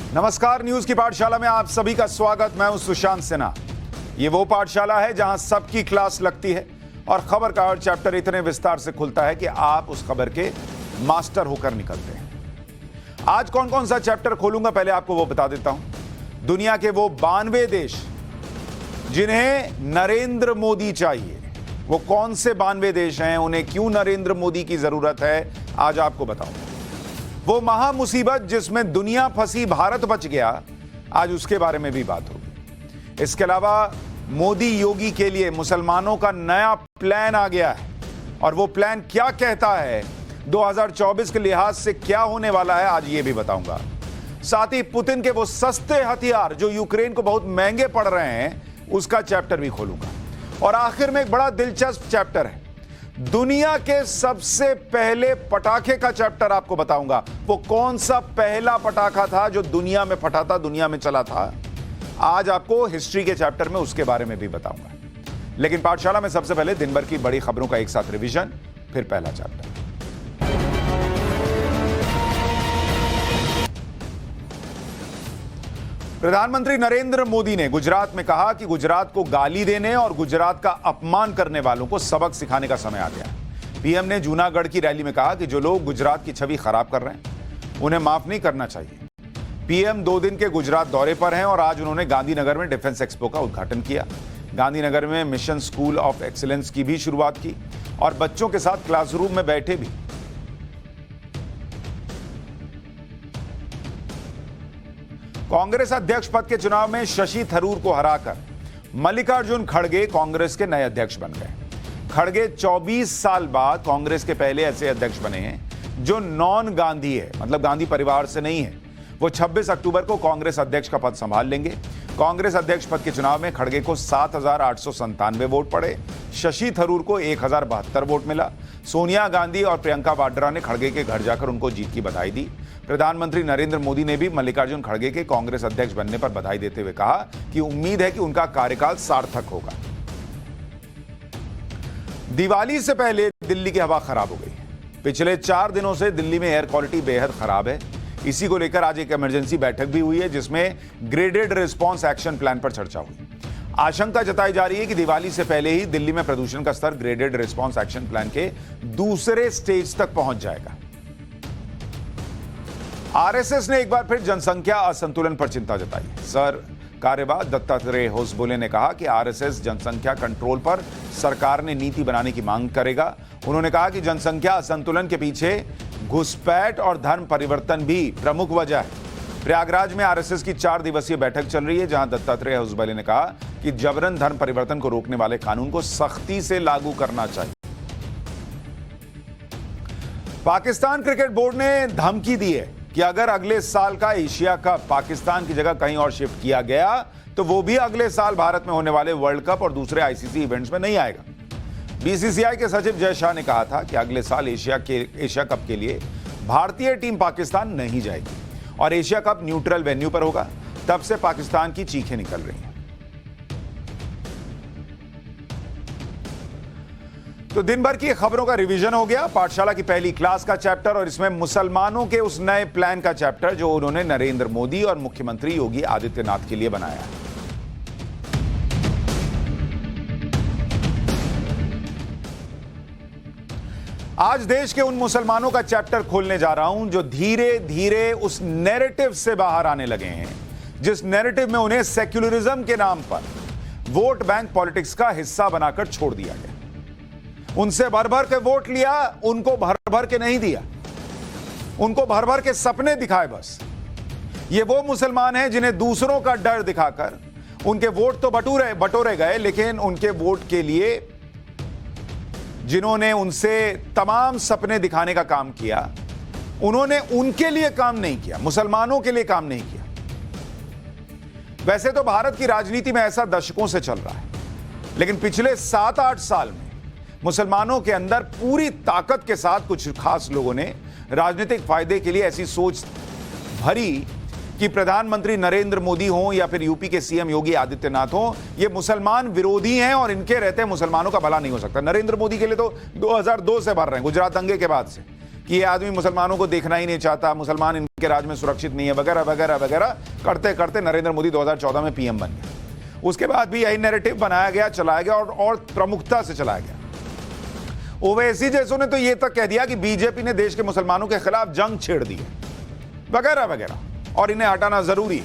नमस्कार, न्यूज की पाठशाला में आप सभी का स्वागत। मैं हूं सुशांत सिन्हा। ये वो पाठशाला है जहां सबकी क्लास लगती है और खबर का हर चैप्टर इतने विस्तार से खुलता है कि आप उस खबर के मास्टर होकर निकलते हैं। आज कौन कौन सा चैप्टर खोलूंगा, पहले आपको वो बता देता हूं। दुनिया के वो 92 देश जिन्हें नरेंद्र मोदी चाहिए, वो कौन से 92 देश हैं, उन्हें क्यों नरेंद्र मोदी की जरूरत है, आज आपको बताऊंगा। वो महा मुसीबत जिसमें दुनिया फंसी, भारत बच गया, आज उसके बारे में भी बात होगी। इसके अलावा मोदी योगी के लिए मुसलमानों का नया प्लान आ गया है और वो प्लान क्या कहता है, 2024 के लिहाज से क्या होने वाला है, आज ये भी बताऊंगा। साथ ही पुतिन के वो सस्ते हथियार जो यूक्रेन को बहुत महंगे पड़ रहे हैं, उसका चैप्टर भी खोलूंगा। और आखिर में एक बड़ा दिलचस्प चैप्टर है, दुनिया के सबसे पहले पटाखे का चैप्टर आपको बताऊंगा। वो कौन सा पहला पटाखा था जो दुनिया में फटा था, दुनिया में चला था। आज आपको हिस्ट्री के चैप्टर में उसके बारे में भी बताऊंगा। लेकिन पाठशाला में सबसे पहले दिन भर की बड़ी खबरों का एक साथ रिवीजन, फिर पहला चैप्टर। प्रधानमंत्री नरेंद्र मोदी ने गुजरात में कहा कि गुजरात को गाली देने और गुजरात का अपमान करने वालों को सबक सिखाने का समय आ गया है। पीएम ने जूनागढ़ की रैली में कहा कि जो लोग गुजरात की छवि खराब कर रहे हैं, उन्हें माफ नहीं करना चाहिए। पीएम 2 दिन के गुजरात दौरे पर हैं और आज उन्होंने गांधीनगर में डिफेंस एक्सपो का उद्घाटन किया। गांधीनगर में मिशन स्कूल ऑफ एक्सीलेंस की भी शुरुआत की और बच्चों के साथ क्लासरूम में बैठे भी। कांग्रेस अध्यक्ष पद के चुनाव में शशि थरूर को हराकर मल्लिकार्जुन खड़गे कांग्रेस के नए अध्यक्ष बन गए। खड़गे 24 साल बाद कांग्रेस के पहले ऐसे अध्यक्ष बने हैं जो नॉन गांधी है, मतलब गांधी परिवार से नहीं है। वो 26 अक्टूबर को कांग्रेस अध्यक्ष का पद संभाल लेंगे। कांग्रेस अध्यक्ष पद के चुनाव में खड़गे को 7,897 वोट पड़े, शशि थरूर को 1,072 वोट मिला। सोनिया गांधी और प्रियंका वाड्रा ने खड़गे के घर जाकर उनको जीत की बधाई दी। प्रधानमंत्री नरेंद्र मोदी ने भी मल्लिकार्जुन खड़गे के कांग्रेस अध्यक्ष बनने पर बधाई देते हुए कहा कि उम्मीद है कि उनका कार्यकाल सार्थक होगा। दिवाली से पहले दिल्ली की हवा खराब हो गई। पिछले 4 दिनों से दिल्ली में एयर क्वालिटी बेहद खराब है। इसी को लेकर आज एक इमरजेंसी बैठक भी हुई है जिसमें ग्रेडेड रिस्पांस एक्शन प्लान पर चर्चा हुई। आशंका जताई जा रही है कि दिवाली से पहले ही दिल्ली में प्रदूषण का स्तर ग्रेडेड रिस्पांस एक्शन प्लान के दूसरे स्टेज तक पहुंच जाएगा। आरएसएस ने एक बार फिर जनसंख्या असंतुलन पर चिंता जताई। सर कार्यवाह दत्तात्रेय होसबोले ने कहा कि आरएसएस जनसंख्या कंट्रोल पर सरकार ने नीति बनाने की मांग करेगा। उन्होंने कहा कि जनसंख्या असंतुलन के पीछे घुसपैठ और धर्म परिवर्तन भी प्रमुख वजह है। प्रयागराज में आरएसएस की 4 दिवसीय बैठक चल रही है, जहां दत्तात्रेय होसबोले ने कहा कि जबरन धर्म परिवर्तन को रोकने वाले कानून को सख्ती से लागू करना चाहिए। पाकिस्तान क्रिकेट बोर्ड ने धमकी दी है कि अगर अगले साल का एशिया कप पाकिस्तान की जगह कहीं और शिफ्ट किया गया तो वो भी अगले साल भारत में होने वाले वर्ल्ड कप और दूसरे आईसीसी इवेंट्स में नहीं आएगा। बीसीसीआई के सचिव जय शाह ने कहा था कि अगले साल एशिया कप के लिए भारतीय टीम पाकिस्तान नहीं जाएगी और एशिया कप न्यूट्रल वेन्यू पर होगा। तब से पाकिस्तान की चीखें निकल रही हैं। तो दिन भर की खबरों का रिवीजन हो गया, पाठशाला की पहली क्लास का चैप्टर और इसमें मुसलमानों के उस नए प्लान का चैप्टर जो उन्होंने नरेंद्र मोदी और मुख्यमंत्री योगी आदित्यनाथ के लिए बनाया है। आज देश के उन मुसलमानों का चैप्टर खोलने जा रहा हूं जो धीरे धीरे उस नैरेटिव से बाहर आने लगे हैं, जिस नैरेटिव में उन्हें सेक्युलरिज्म के नाम पर वोट बैंक पॉलिटिक्स का हिस्सा बनाकर छोड़ दिया गया। उनसे भर भर के वोट लिया, उनको भर भर के नहीं दिया, उनको भर भर के सपने दिखाए बस। ये वो मुसलमान हैं जिन्हें दूसरों का डर दिखाकर उनके वोट तो बटोरे गए, लेकिन उनके वोट के लिए जिन्होंने उनसे तमाम सपने दिखाने का काम किया, उन्होंने उनके लिए काम नहीं किया, मुसलमानों के लिए काम नहीं किया। वैसे तो भारत की राजनीति में ऐसा दशकों से चल रहा है, लेकिन पिछले 7-8 साल में मुसलमानों के अंदर पूरी ताकत के साथ कुछ खास लोगों ने राजनीतिक फायदे के लिए ऐसी सोच भरी कि प्रधानमंत्री नरेंद्र मोदी हो या फिर यूपी के सीएम योगी आदित्यनाथ हो, ये मुसलमान विरोधी हैं और इनके रहते मुसलमानों का भला नहीं हो सकता। नरेंद्र मोदी के लिए तो 2002 से भर रहे हैं, गुजरात दंगे के बाद से, कि ये आदमी मुसलमानों को देखना ही नहीं चाहता, मुसलमान इनके राज में सुरक्षित नहीं है, वगैरह वगैरह वगैरह करते करते नरेंद्र मोदी 2014 में पीएम बन गया। उसके बाद भी यही नैरेटिव बनाया गया, चलाया गया और प्रमुखता से चलाया गया। ओवैसी जैसों ने तो ये तक कह दिया कि बीजेपी ने देश के मुसलमानों के खिलाफ जंग छेड़ दी है, वगैरह वगैरह, और इन्हें हटाना जरूरी है।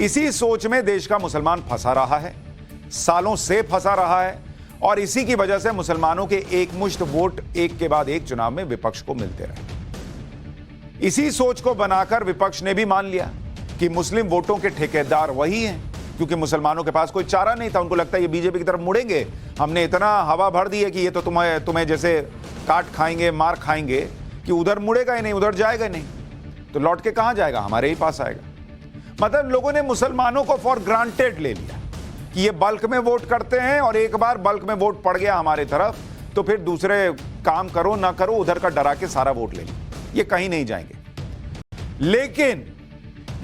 इसी सोच में देश का मुसलमान फंसा रहा है, सालों से फंसा रहा है, और इसी की वजह से मुसलमानों के एक मुश्त वोट एक के बाद एक चुनाव में विपक्ष को मिलते रहे। इसी सोच को बनाकर विपक्ष ने भी मान लिया कि मुस्लिम वोटों के ठेकेदार वही हैं, क्योंकि मुसलमानों के पास कोई चारा नहीं था। उनको लगता है ये बीजेपी की तरफ मुड़ेंगे, हमने इतना हवा भर दी है कि ये तो तुम्हें जैसे काट खाएंगे, मार खाएंगे, कि उधर मुड़ेगा ही नहीं, उधर जाएगा ही नहीं, तो लौट के कहां जाएगा, हमारे ही पास आएगा। मतलब लोगों ने मुसलमानों को फॉर ग्रांटेड ले लिया कि ये बल्क में वोट करते हैं, और एक बार बल्क में वोट पड़ गया हमारे तरफ तो फिर दूसरे काम करो ना करो उधर का डरा के सारा वोट ले लो, ये कहीं नहीं जाएंगे। लेकिन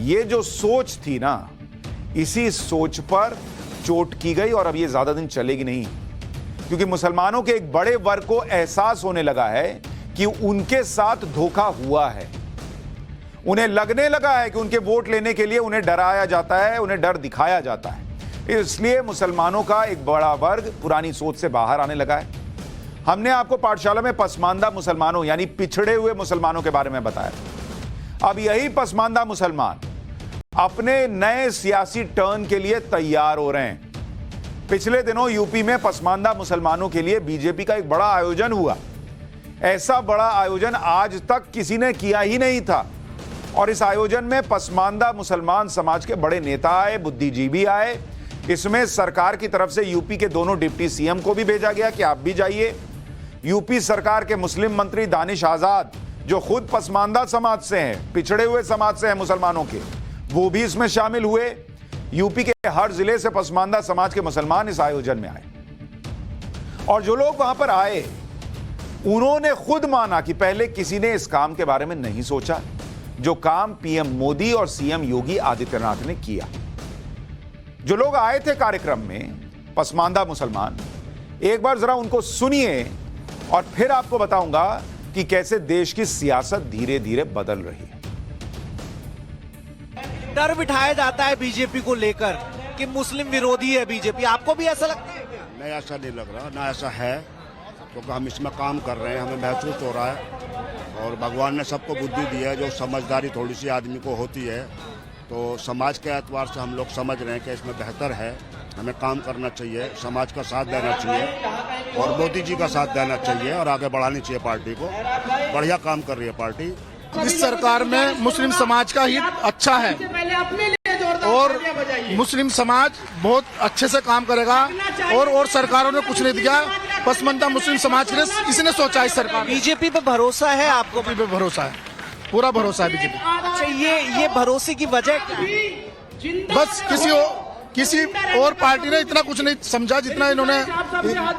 ये जो सोच थी ना, इसी सोच पर चोट की गई, और अब ये ज्यादा दिन चलेगी नहीं, क्योंकि मुसलमानों के एक बड़े वर्ग को एहसास होने लगा है कि उनके साथ धोखा हुआ है। उन्हें लगने लगा है कि उनके वोट लेने के लिए उन्हें डराया जाता है, उन्हें डर दिखाया जाता है। इसलिए मुसलमानों का एक बड़ा वर्ग पुरानी सोच से बाहर आने लगा है। हमने आपको पाठशाला में पसमानदा मुसलमानों यानी पिछड़े हुए मुसलमानों के बारे में बताया। अब यही पसमानदा मुसलमान अपने नए सियासी टर्न के लिए तैयार हो रहे हैं। पिछले दिनों यूपी में पसमानदा मुसलमानों के लिए बीजेपी का एक बड़ा आयोजन हुआ। ऐसा बड़ा आयोजन आज तक किसी ने किया ही नहीं था, और इस आयोजन में पसमानदा मुसलमान समाज के बड़े नेता आए, बुद्धिजीवी आए। इसमें सरकार की तरफ से यूपी के दोनों डिप्टी सीएम को भी भेजा गया कि आप भी जाइए। यूपी सरकार के मुस्लिम मंत्री दानिश आजाद, जो खुद पसमानदा समाज से हैं, पिछड़े हुए समाज से हैं मुसलमानों के, वो भी इसमें शामिल हुए। यूपी के हर जिले से पसमानदा समाज के मुसलमान इस आयोजन में आए, और जो लोग वहां पर आए उन्होंने खुद माना कि पहले किसी ने इस काम के बारे में नहीं सोचा, जो काम पीएम मोदी और सीएम योगी आदित्यनाथ ने किया। जो लोग आए थे कार्यक्रम में पसमानदा मुसलमान, एक बार जरा उनको सुनिए, और फिर आपको बताऊंगा कि कैसे देश की सियासत धीरे धीरे बदल रही है। डर बिठाया जाता है बीजेपी को लेकर कि मुस्लिम विरोधी है बीजेपी, आपको भी ऐसा लगता है? नहीं, ऐसा नहीं लग रहा, ना ऐसा है, क्योंकि हम इसमें काम कर रहे हैं, हमें महसूस हो रहा है, और भगवान ने सबको बुद्धि दी है। जो समझदारी थोड़ी सी आदमी को होती है, तो समाज के एतबार से हम लोग समझ रहे हैं कि इसमें बेहतर है, हमें काम करना चाहिए, समाज का साथ देना चाहिए, और मोदी जी का साथ देना चाहिए, और आगे बढ़ानी चाहिए पार्टी को। बढ़िया काम कर रही है पार्टी। इस सरकार में मुस्लिम समाज का हित अच्छा है, और मुस्लिम समाज बहुत अच्छे से काम करेगा, और सरकारों ने कुछ नहीं दिया। पसमानदा मुस्लिम समाज के लिए इसने सोचा इस सरकार। बीजेपी पे भरोसा है आपको? बीजेपी पे भरोसा है, पूरा भरोसा है बीजेपी। अच्छा, ये भरोसे की वजह क्या है? बस किसी और पार्टी ने इतना कुछ नहीं समझा जितना इन्होंने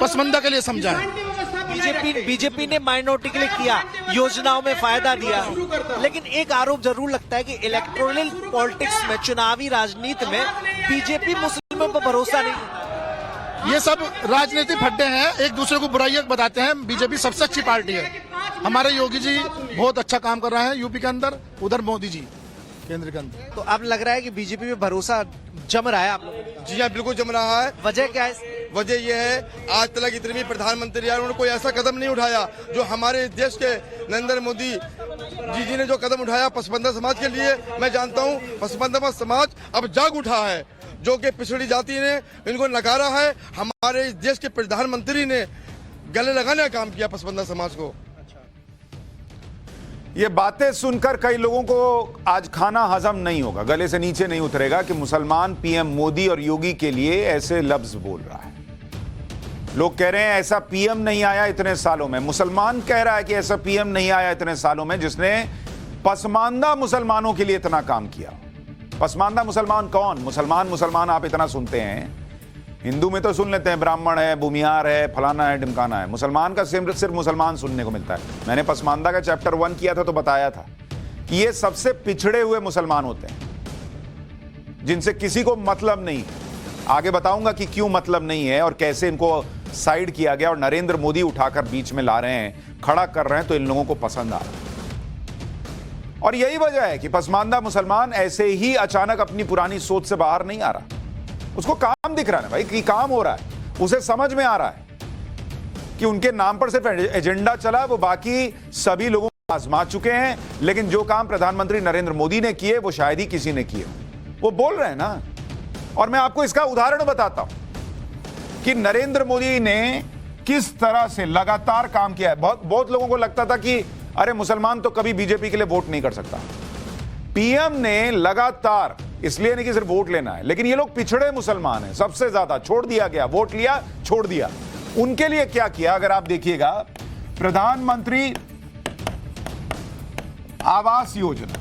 पसमानदा के लिए समझा है। बीजेपी ने माइनॉरिटी के लिए किया, योजनाओं में फायदा दिया, लेकिन एक आरोप जरूर लगता है कि इलेक्टोरल पॉलिटिक्स में, चुनावी राजनीति में बीजेपी मुस्लिमों पर भरोसा नहीं। ये सब राजनीतिक फड्डे हैं, एक दूसरे को बुराइयां बताते हैं। बीजेपी सबसे अच्छी पार्टी है। हमारे योगी जी बहुत अच्छा काम कर रहे हैं यूपी के अंदर, उधर मोदी जी केंद्र के अंदर। तो अब लग रहा है कि बीजेपी में भरोसा जम रहा है आप लोगों? जी हाँ, बिल्कुल जम रहा है। वजह क्या है? वजह यह है, आज तक इतने भी प्रधानमंत्री आए, उन्होंने कोई ऐसा कदम नहीं उठाया जो हमारे देश के नरेंद्र मोदी जी ने जो कदम उठाया पसमानदा समाज के लिए। मैं जानता हूँ पसमानदा समाज अब जाग उठा है, जो कि पिछड़ी जाति ने इनको नकारा है। हमारे देश के प्रधानमंत्री ने गले लगाने का काम किया पसमानदा समाज को। ये बातें सुनकर कई लोगों को आज खाना हजम नहीं होगा, गले से नीचे नहीं उतरेगा कि मुसलमान पीएम मोदी और योगी के लिए ऐसे लफ्ज बोल रहा है। लोग कह रहे हैं ऐसा पीएम नहीं आया इतने सालों में। मुसलमान कह रहा है कि ऐसा पीएम नहीं आया इतने सालों में जिसने पसमानदा मुसलमानों के लिए इतना काम किया। पसमानदा मुसलमान कौन? मुसलमान आप इतना सुनते हैं, हिंदू में तो सुन लेते हैं, ब्राह्मण है, भूमिहार है, फलाना है, ढिमकाना है। मुसलमान का सिर्फ मुसलमान सुनने को मिलता है। मैंने पसमानदा का चैप्टर 1 किया था तो बताया था कि ये सबसे पिछड़े हुए मुसलमान होते हैं, जिनसे किसी को मतलब नहीं। आगे बताऊंगा कि क्यों मतलब नहीं है और कैसे इनको साइड किया गया और नरेंद्र मोदी उठाकर बीच में ला रहे हैं, खड़ा कर रहे हैं, तो इन लोगों को पसंद आ रहा है। और यही वजह है कि पसमानदा मुसलमान ऐसे ही अचानक अपनी पुरानी सोच से बाहर नहीं आ रहा। उसको काम दिख रहा है भाई कि काम हो रहा है, उसे समझ में आ रहा है कि उनके नाम पर सिर्फ एजेंडा चला, वो बाकी सभी लोगों को आजमा चुके हैं, लेकिन जो काम प्रधानमंत्री नरेंद्र मोदी ने किए वो शायद ही किसी ने किए। वो बोल रहे हैं ना, और मैं आपको इसका उदाहरण बताता हूं कि नरेंद्र मोदी ने किस तरह से लगातार काम किया है। बहुत लोगों को लगता था कि अरे मुसलमान तो कभी बीजेपी के लिए वोट नहीं कर सकता। पीएम ने लगातार, इसलिए नहीं कि सिर्फ वोट लेना है, लेकिन ये लोग पिछड़े मुसलमान हैं, सबसे ज्यादा छोड़ दिया गया, वोट लिया छोड़ दिया। उनके लिए क्या किया अगर आप देखिएगा, प्रधानमंत्री आवास योजना,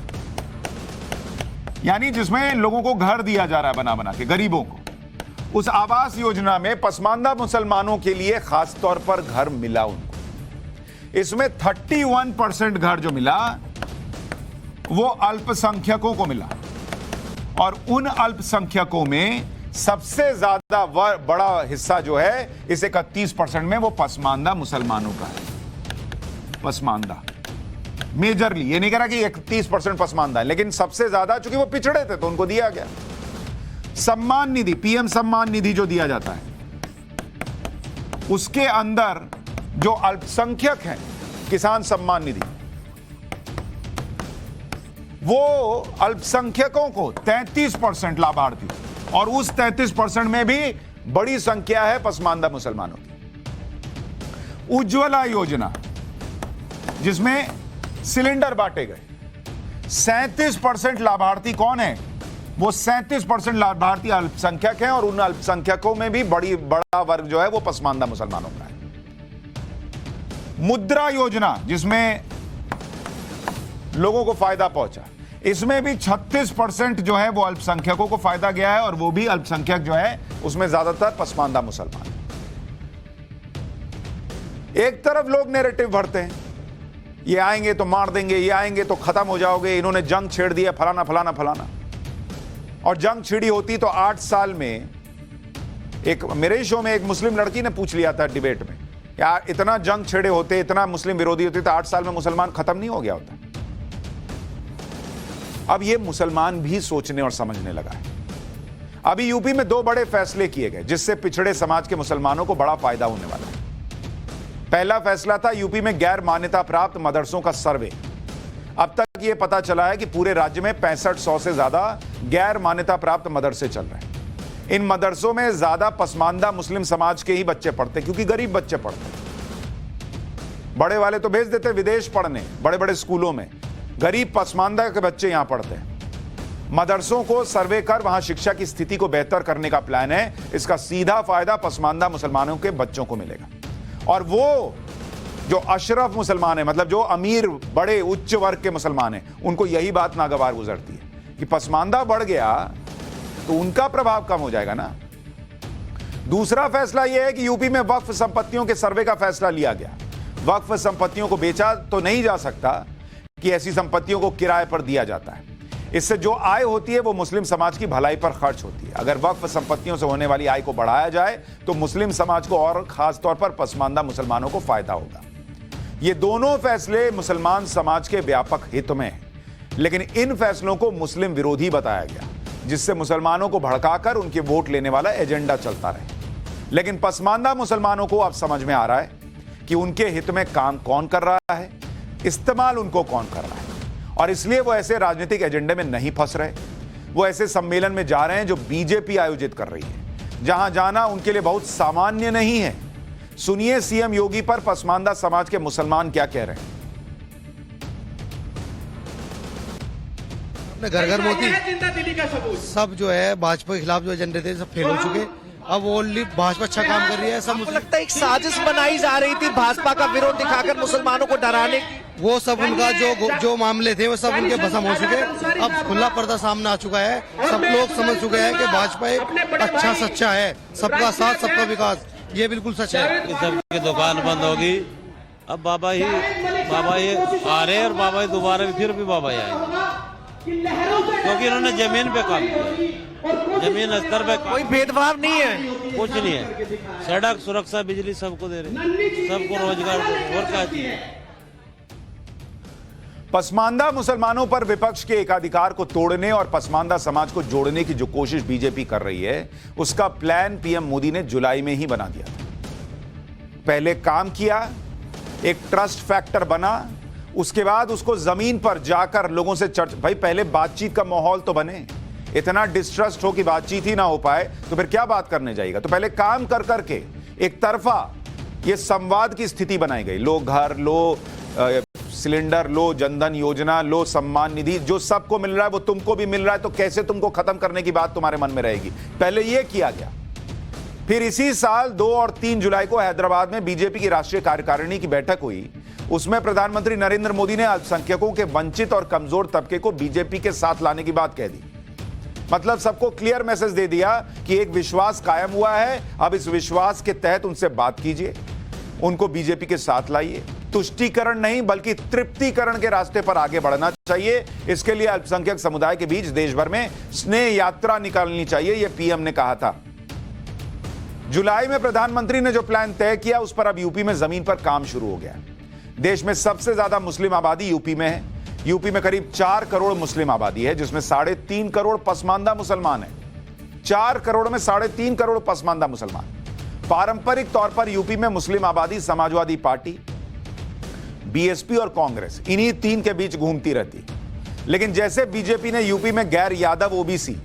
यानी जिसमें लोगों को घर दिया जा रहा है बना बना के, गरीबों को, उस आवास योजना में पसमानदा मुसलमानों के लिए खास तौर पर घर मिला उनको। इसमें 31% घर जो मिला वो अल्पसंख्यकों को मिला, और उन अल्पसंख्यकों में सबसे ज्यादा बड़ा हिस्सा जो है इस 31% में वो पसमानदा मुसलमानों का है। पसमानदा मेजरली, ये नहीं कह रहा कि 31% पसमानदा है, लेकिन सबसे ज्यादा, चूंकि वो पिछड़े थे तो उनको दिया गया। सम्मान निधि, पीएम सम्मान निधि जो दिया जाता है, उसके अंदर जो अल्पसंख्यक हैं, किसान सम्मान निधि, वो अल्पसंख्यकों को 33% लाभार्थी, और उस 33% में भी बड़ी संख्या है पसमानदा मुसलमानों की। उज्ज्वला योजना, जिसमें सिलेंडर बांटे गए, 37% लाभार्थी कौन है? वो 37% लाभार्थी अल्पसंख्यक हैं, और उन अल्पसंख्यकों में भी बड़ा वर्ग जो है वो पसमानदा मुसलमानों का है। मुद्रा योजना, जिसमें लोगों को फायदा पहुंचा, इसमें भी 36% जो है वो अल्पसंख्यकों को फायदा गया है, और वो भी अल्पसंख्यक जो है उसमें ज्यादातर पसमानदा मुसलमान। एक तरफ लोग नैरेटिव भरते हैं, ये आएंगे तो मार देंगे, ये आएंगे तो खत्म हो जाओगे, इन्होंने जंग छेड़ दिया, फलाना फलाना फलाना। और जंग छिड़ी होती तो 8 साल में, एक मेरे शो में एक मुस्लिम लड़की ने पूछ लिया था डिबेट में, यार इतना जंग छेड़े होते, इतना मुस्लिम विरोधी होते तो 8 साल में मुसलमान खत्म नहीं हो गया होता। अब ये मुसलमान भी सोचने और समझने लगा है। अभी यूपी में 2 बड़े फैसले किए गए जिससे पिछड़े समाज के मुसलमानों को बड़ा फायदा होने वाला है। पहला फैसला था यूपी में गैर मान्यता प्राप्त मदरसों का सर्वे। अब तक यह पता चला है कि पूरे राज्य में 6500 से ज्यादा गैर मान्यता प्राप्त मदरसे चल रहे हैं। इन मदरसों में ज्यादा पसमानदा मुस्लिम समाज के ही बच्चे पढ़ते, क्योंकि गरीब बच्चे पढ़ते। बड़े वाले तो भेज देते विदेश पढ़ने, बड़े बड़े स्कूलों में, गरीब पसमानदा के बच्चे यहां पढ़ते हैं। मदरसों को सर्वे कर वहां शिक्षा की स्थिति को बेहतर करने का प्लान है। इसका सीधा फायदा पसमानदा मुसलमानों के बच्चों को मिलेगा। और वो जो अशरफ मुसलमान है, मतलब जो अमीर बड़े उच्च वर्ग के मुसलमान हैं, उनको यही बात नागवार गुजरती है कि पसमानदा बढ़ गया तो उनका प्रभाव कम हो जाएगा ना। दूसरा फैसला यह है कि यूपी में वक्फ संपत्तियों के सर्वे का फैसला लिया गया। वक्फ संपत्तियों को बेचा तो नहीं जा सकता कि ऐसी संपत्तियों को किराए पर दिया जाता है। इससे जो आय होती है वो मुस्लिम समाज की भलाई पर खर्च होती है। अगर वक्फ संपत्तियों से होने वाली आय को बढ़ाया जाए तो मुस्लिम समाज को और खास तौर पर पसमानदा मुसलमानों को फायदा होगा। ये दोनों फैसले मुसलमान समाज के व्यापक हित में हैं, लेकिन इन फैसलों को मुस्लिम विरोधी बताया गया, जिससे मुसलमानों को भड़काकर उनके वोट लेने वाला एजेंडा चलता रहे। लेकिन पसमानदा मुसलमानों को अब समझ में आ रहा है कि उनके हित में काम कौन कर रहा है, इस्तेमाल उनको कौन कर रहा है, और इसलिए वो ऐसे राजनीतिक एजेंडे में नहीं फंस रहे। वो ऐसे सम्मेलन में जा रहे हैं जो बीजेपी आयोजित कर रही है, जहां जाना उनके लिए बहुत सामान्य नहीं है। सुनिए सीएम योगी पर पसमानदा समाज के मुसलमान क्या कह रहे हैं। अपने घर घर मोदी सब जो है भाजपा के खिलाफ जो एजेंडे थे सब फेल हो चुके। अब ओनली भाजपा अच्छा काम कर रही है। सब मुझे लगता है एक साजिश बनाई जा रही थी भाजपा का विरोध दिखाकर मुसलमानों को डराने की। वो सब उनका जो मामले थे वो सब उनके भस्म हो चुके। अब खुला पर्दा सामने आ चुका है। सब लोग समझ चुके हैं कि भाजपा एक अच्छा सच्चा है, सबका साथ सबका विकास, ये बिल्कुल सच है। सबकी दुकान बंद होगी। अब बाबा ही आ रहे हैं, और बाबा ही दोबारा फिर भी बाबा ही आएंगे। क्योंकि इन्होंने जमीन पे काम किया, जमीन स्तर पे कोई भेदभाव नहीं है। कुछ नहीं है। सड़क, सुरक्षा, बिजली सबको दे रहे, सबको रोजगार दे रहे, और क्या चाहिए। पसमानदा मुसलमानों पर विपक्ष के एकाधिकार को तोड़ने और पसमानदा समाज को जोड़ने की जो कोशिश बीजेपी कर रही है, उसका प्लान पीएम मोदी ने जुलाई में ही बना दिया था। पहले काम किया, एक ट्रस्ट फैक्टर बना, उसके बाद उसको जमीन पर जाकर लोगों से भाई पहले बातचीत का माहौल तो बने। इतना डिस्ट्रस्ट हो कि बातचीत ही ना हो पाए तो फिर क्या बात करने जाएगा। तो पहले काम कर करके एक तरफा ये संवाद की स्थिति बनाई गई। लो घर, लो सिलेंडर, लो जनधन योजना, लो सम्मान निधि, जो सबको मिल रहा है वो तुमको भी मिल रहा है, तो कैसे तुमको खत्म करने की बात तुम्हारे मन में रहेगी। पहले ये किया गया। फिर इसी साल 2 और 3 जुलाई को हैदराबाद में बीजेपी की राष्ट्रीय कार्यकारिणी की बैठक हुई। उसमें प्रधानमंत्री नरेंद्र मोदी ने अल्पसंख्यकों के वंचित और कमजोर तबके को बीजेपी के साथ लाने की बात कह दी। मतलब सबको क्लियर मैसेज दे दिया कि एक विश्वास कायम हुआ है, अब इस विश्वास के तहत उनसे बात कीजिए, उनको बीजेपी के साथ लाइए। तुष्टीकरण नहीं बल्कि तृप्तिकरण के रास्ते पर आगे बढ़ना चाहिए। इसके लिए अल्पसंख्यक समुदाय के बीच देश भर में स्नेह यात्रा निकालनी चाहिए, यह पीएम ने कहा था। जुलाई में प्रधानमंत्री ने जो प्लान तय किया उस पर अब यूपी में जमीन पर काम शुरू हो गया। देश में सबसे ज्यादा मुस्लिम आबादी यूपी में है। यूपी में करीब 4 करोड़ मुस्लिम आबादी है, जिसमें 3.5 करोड़ पसमानदा मुसलमान है। 4 करोड़ में 3.5 करोड़ पसमानदा मुसलमान। पारंपरिक तौर पर यूपी में मुस्लिम आबादी समाजवादी पार्टी, बीएसपी और कांग्रेस, इन्हीं 3 के बीच घूमती रहती। लेकिन जैसे बीजेपी ने यूपी में गैर यादव ओबीसी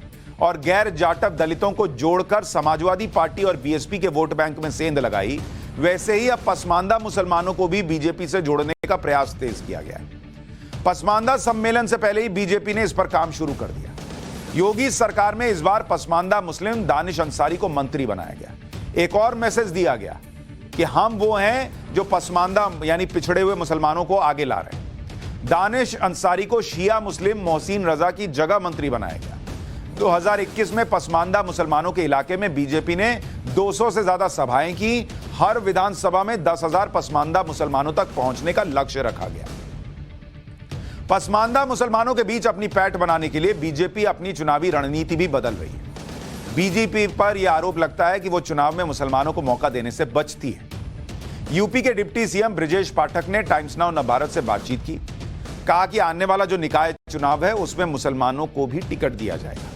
और गैर जाटव दलितों को जोड़कर समाजवादी पार्टी और बीएसपी के वोट बैंक में सेंध लगाई, वैसे ही अब पसमानदा मुसलमानों को भी बीजेपी से जोड़ने का प्रयास तेज किया गया है। पसमानदा सम्मेलन से पहले ही बीजेपी ने इस पर काम शुरू कर दिया। योगी सरकार में इस बार पसमानदा मुस्लिम दानिश अंसारी को मंत्री बनाया गया। एक और मैसेज दिया गया कि हम वो हैं जो पसमानदा यानी पिछड़े हुए मुसलमानों को आगे ला रहे हैं। दानिश अंसारी को शिया मुस्लिम मोहसिन रजा की जगह मंत्री बनाया गया। 2021 में पसमानदा मुसलमानों के इलाके में बीजेपी ने 200 से ज्यादा सभाएं की। हर विधानसभा में 10,000 पसमानदा मुसलमानों तक पहुंचने का लक्ष्य रखा गया। पसमानदा मुसलमानों के बीच अपनी पैठ बनाने के लिए बीजेपी अपनी चुनावी रणनीति भी बदल रही है। बीजेपी पर यह आरोप लगता है कि वो चुनाव में मुसलमानों को मौका देने से बचती है। यूपी के डिप्टी सीएम ब्रजेश पाठक ने टाइम्स नाउ नवभारत से बातचीत की, कहा कि आने वाला जो निकाय चुनाव है उसमें मुसलमानों को भी टिकट दिया जाएगा।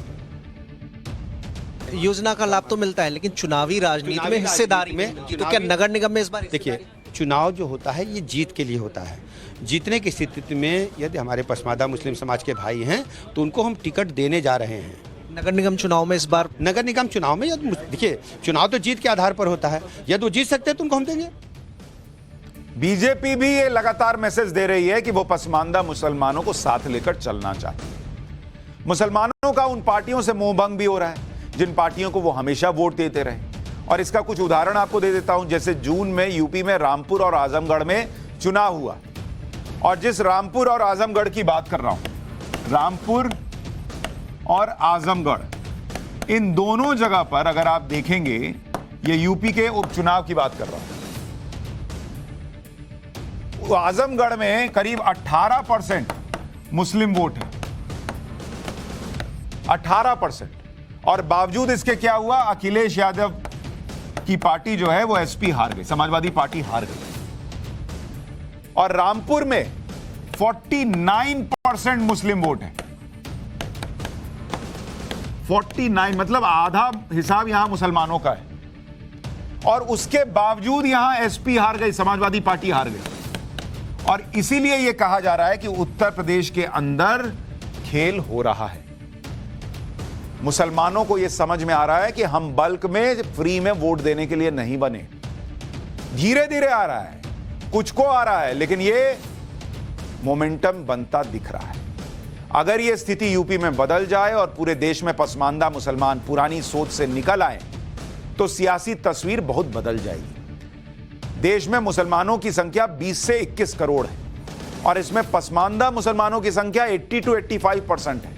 योजना का लाभ तो मिलता है, लेकिन चुनावी राजनीति में हिस्सेदारी में तो क्या नगर निगम में इस बार देखिए, चुनाव जो होता है ये जीत के लिए होता है। जीतने की स्थिति में यदि हमारे पसमानदा मुस्लिम समाज के भाई हैं तो उनको हम टिकट देने जा रहे हैं। नगर निगम चुनाव में इस बार नगर निगम चुनाव में यदि देखिए, चुनाव तो जीत के आधार पर होता है, यदि वो जीत सकते हैं तो उनको हम देंगे। बीजेपी भी ये लगातार मैसेज दे रही है कि वो पसमानदा मुसलमानों को साथ लेकर चलना चाहती है। मुसलमानों का उन पार्टियों से मोहभंग भी हो रहा है जिन पार्टियों को वो हमेशा वोट देते रहे। और इसका कुछ उदाहरण आपको दे देता हूं। जैसे जून में यूपी में रामपुर और आजमगढ़ में चुनाव हुआ, और जिस रामपुर और आजमगढ़ की बात कर रहा हूं, रामपुर और आजमगढ़, इन दोनों जगह पर अगर आप देखेंगे, ये यूपी के उपचुनाव की बात कर रहा हूं। आजमगढ़ में करीब 18% मुस्लिम वोट है, 18%। और बावजूद इसके क्या हुआ, अखिलेश यादव की पार्टी जो है वो एसपी हार गई, समाजवादी पार्टी हार गई। और रामपुर में 49% मुस्लिम वोट है। 49 मतलब आधा हिसाब यहां मुसलमानों का है, और उसके बावजूद यहां एसपी हार गई, समाजवादी पार्टी हार गई। और इसीलिए यह कहा जा रहा है कि उत्तर प्रदेश के अंदर खेल हो रहा है। मुसलमानों को यह समझ में आ रहा है कि हम बल्क में फ्री में वोट देने के लिए नहीं बने। धीरे धीरे आ रहा है, कुछ को आ रहा है, लेकिन यह मोमेंटम बनता दिख रहा है। अगर यह स्थिति यूपी में बदल जाए और पूरे देश में पसमानदा मुसलमान पुरानी सोच से निकल आए तो सियासी तस्वीर बहुत बदल जाएगी। देश में मुसलमानों की संख्या 20 से 21 करोड़ है, और इसमें पसमानदा मुसलमानों की संख्या 80 to 85% है,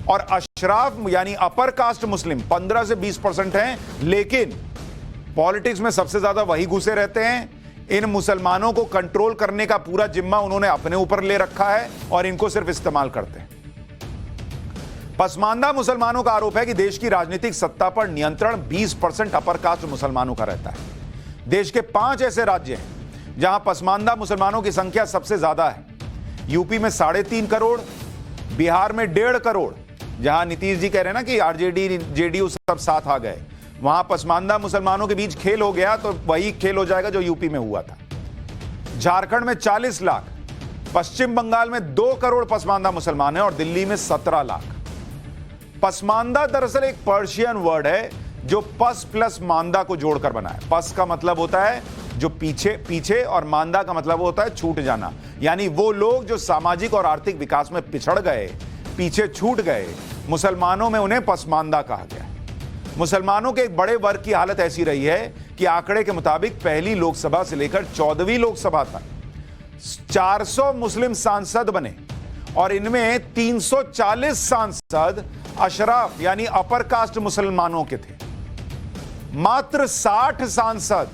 और अशराफ यानी अपर कास्ट मुस्लिम 15 से 20% हैं। लेकिन पॉलिटिक्स में सबसे ज्यादा वही घुसे रहते हैं। इन मुसलमानों को कंट्रोल करने का पूरा जिम्मा उन्होंने अपने ऊपर ले रखा है और इनको सिर्फ इस्तेमाल करते हैं। पसमानदा मुसलमानों का आरोप है कि देश की राजनीतिक सत्ता पर नियंत्रण 20% अपर कास्ट मुसलमानों का रहता है। देश के 5 ऐसे राज्य हैं जहां पसमानदा मुसलमानों की संख्या सबसे ज्यादा है। यूपी में 3.5 करोड़, बिहार में 1.5 करोड़, जहां नीतीश जी कह रहे हैं ना कि आरजेडी जेडीयू सब साथ आ गए, वहां पसमानदा मुसलमानों के बीच खेल हो गया तो वही खेल हो जाएगा जो यूपी में हुआ था। झारखंड में 40 लाख, पश्चिम बंगाल में 2 करोड़ पसमानदा मुसलमान हैं और दिल्ली में 17 लाख। पसमानदा दरअसल एक पर्शियन वर्ड है जो पस प्लस मांदा को जोड़कर बना है। पस का मतलब होता है जो पीछे और मांदा का मतलब होता है छूट जाना, यानी वो लोग जो सामाजिक और आर्थिक विकास में पिछड़ गए, पीछे छूट गए, मुसलमानों में उन्हें पसमानदा कहा गया। मुसलमानों के एक बड़े वर्ग की हालत ऐसी रही है कि आंकड़े के मुताबिक पहली लोकसभा से लेकर 14वीं लोकसभा तक 400 मुस्लिम सांसद बने और इनमें 340 सांसद अशराफ यानी अपर कास्ट मुसलमानों के थे। मात्र 60 सांसद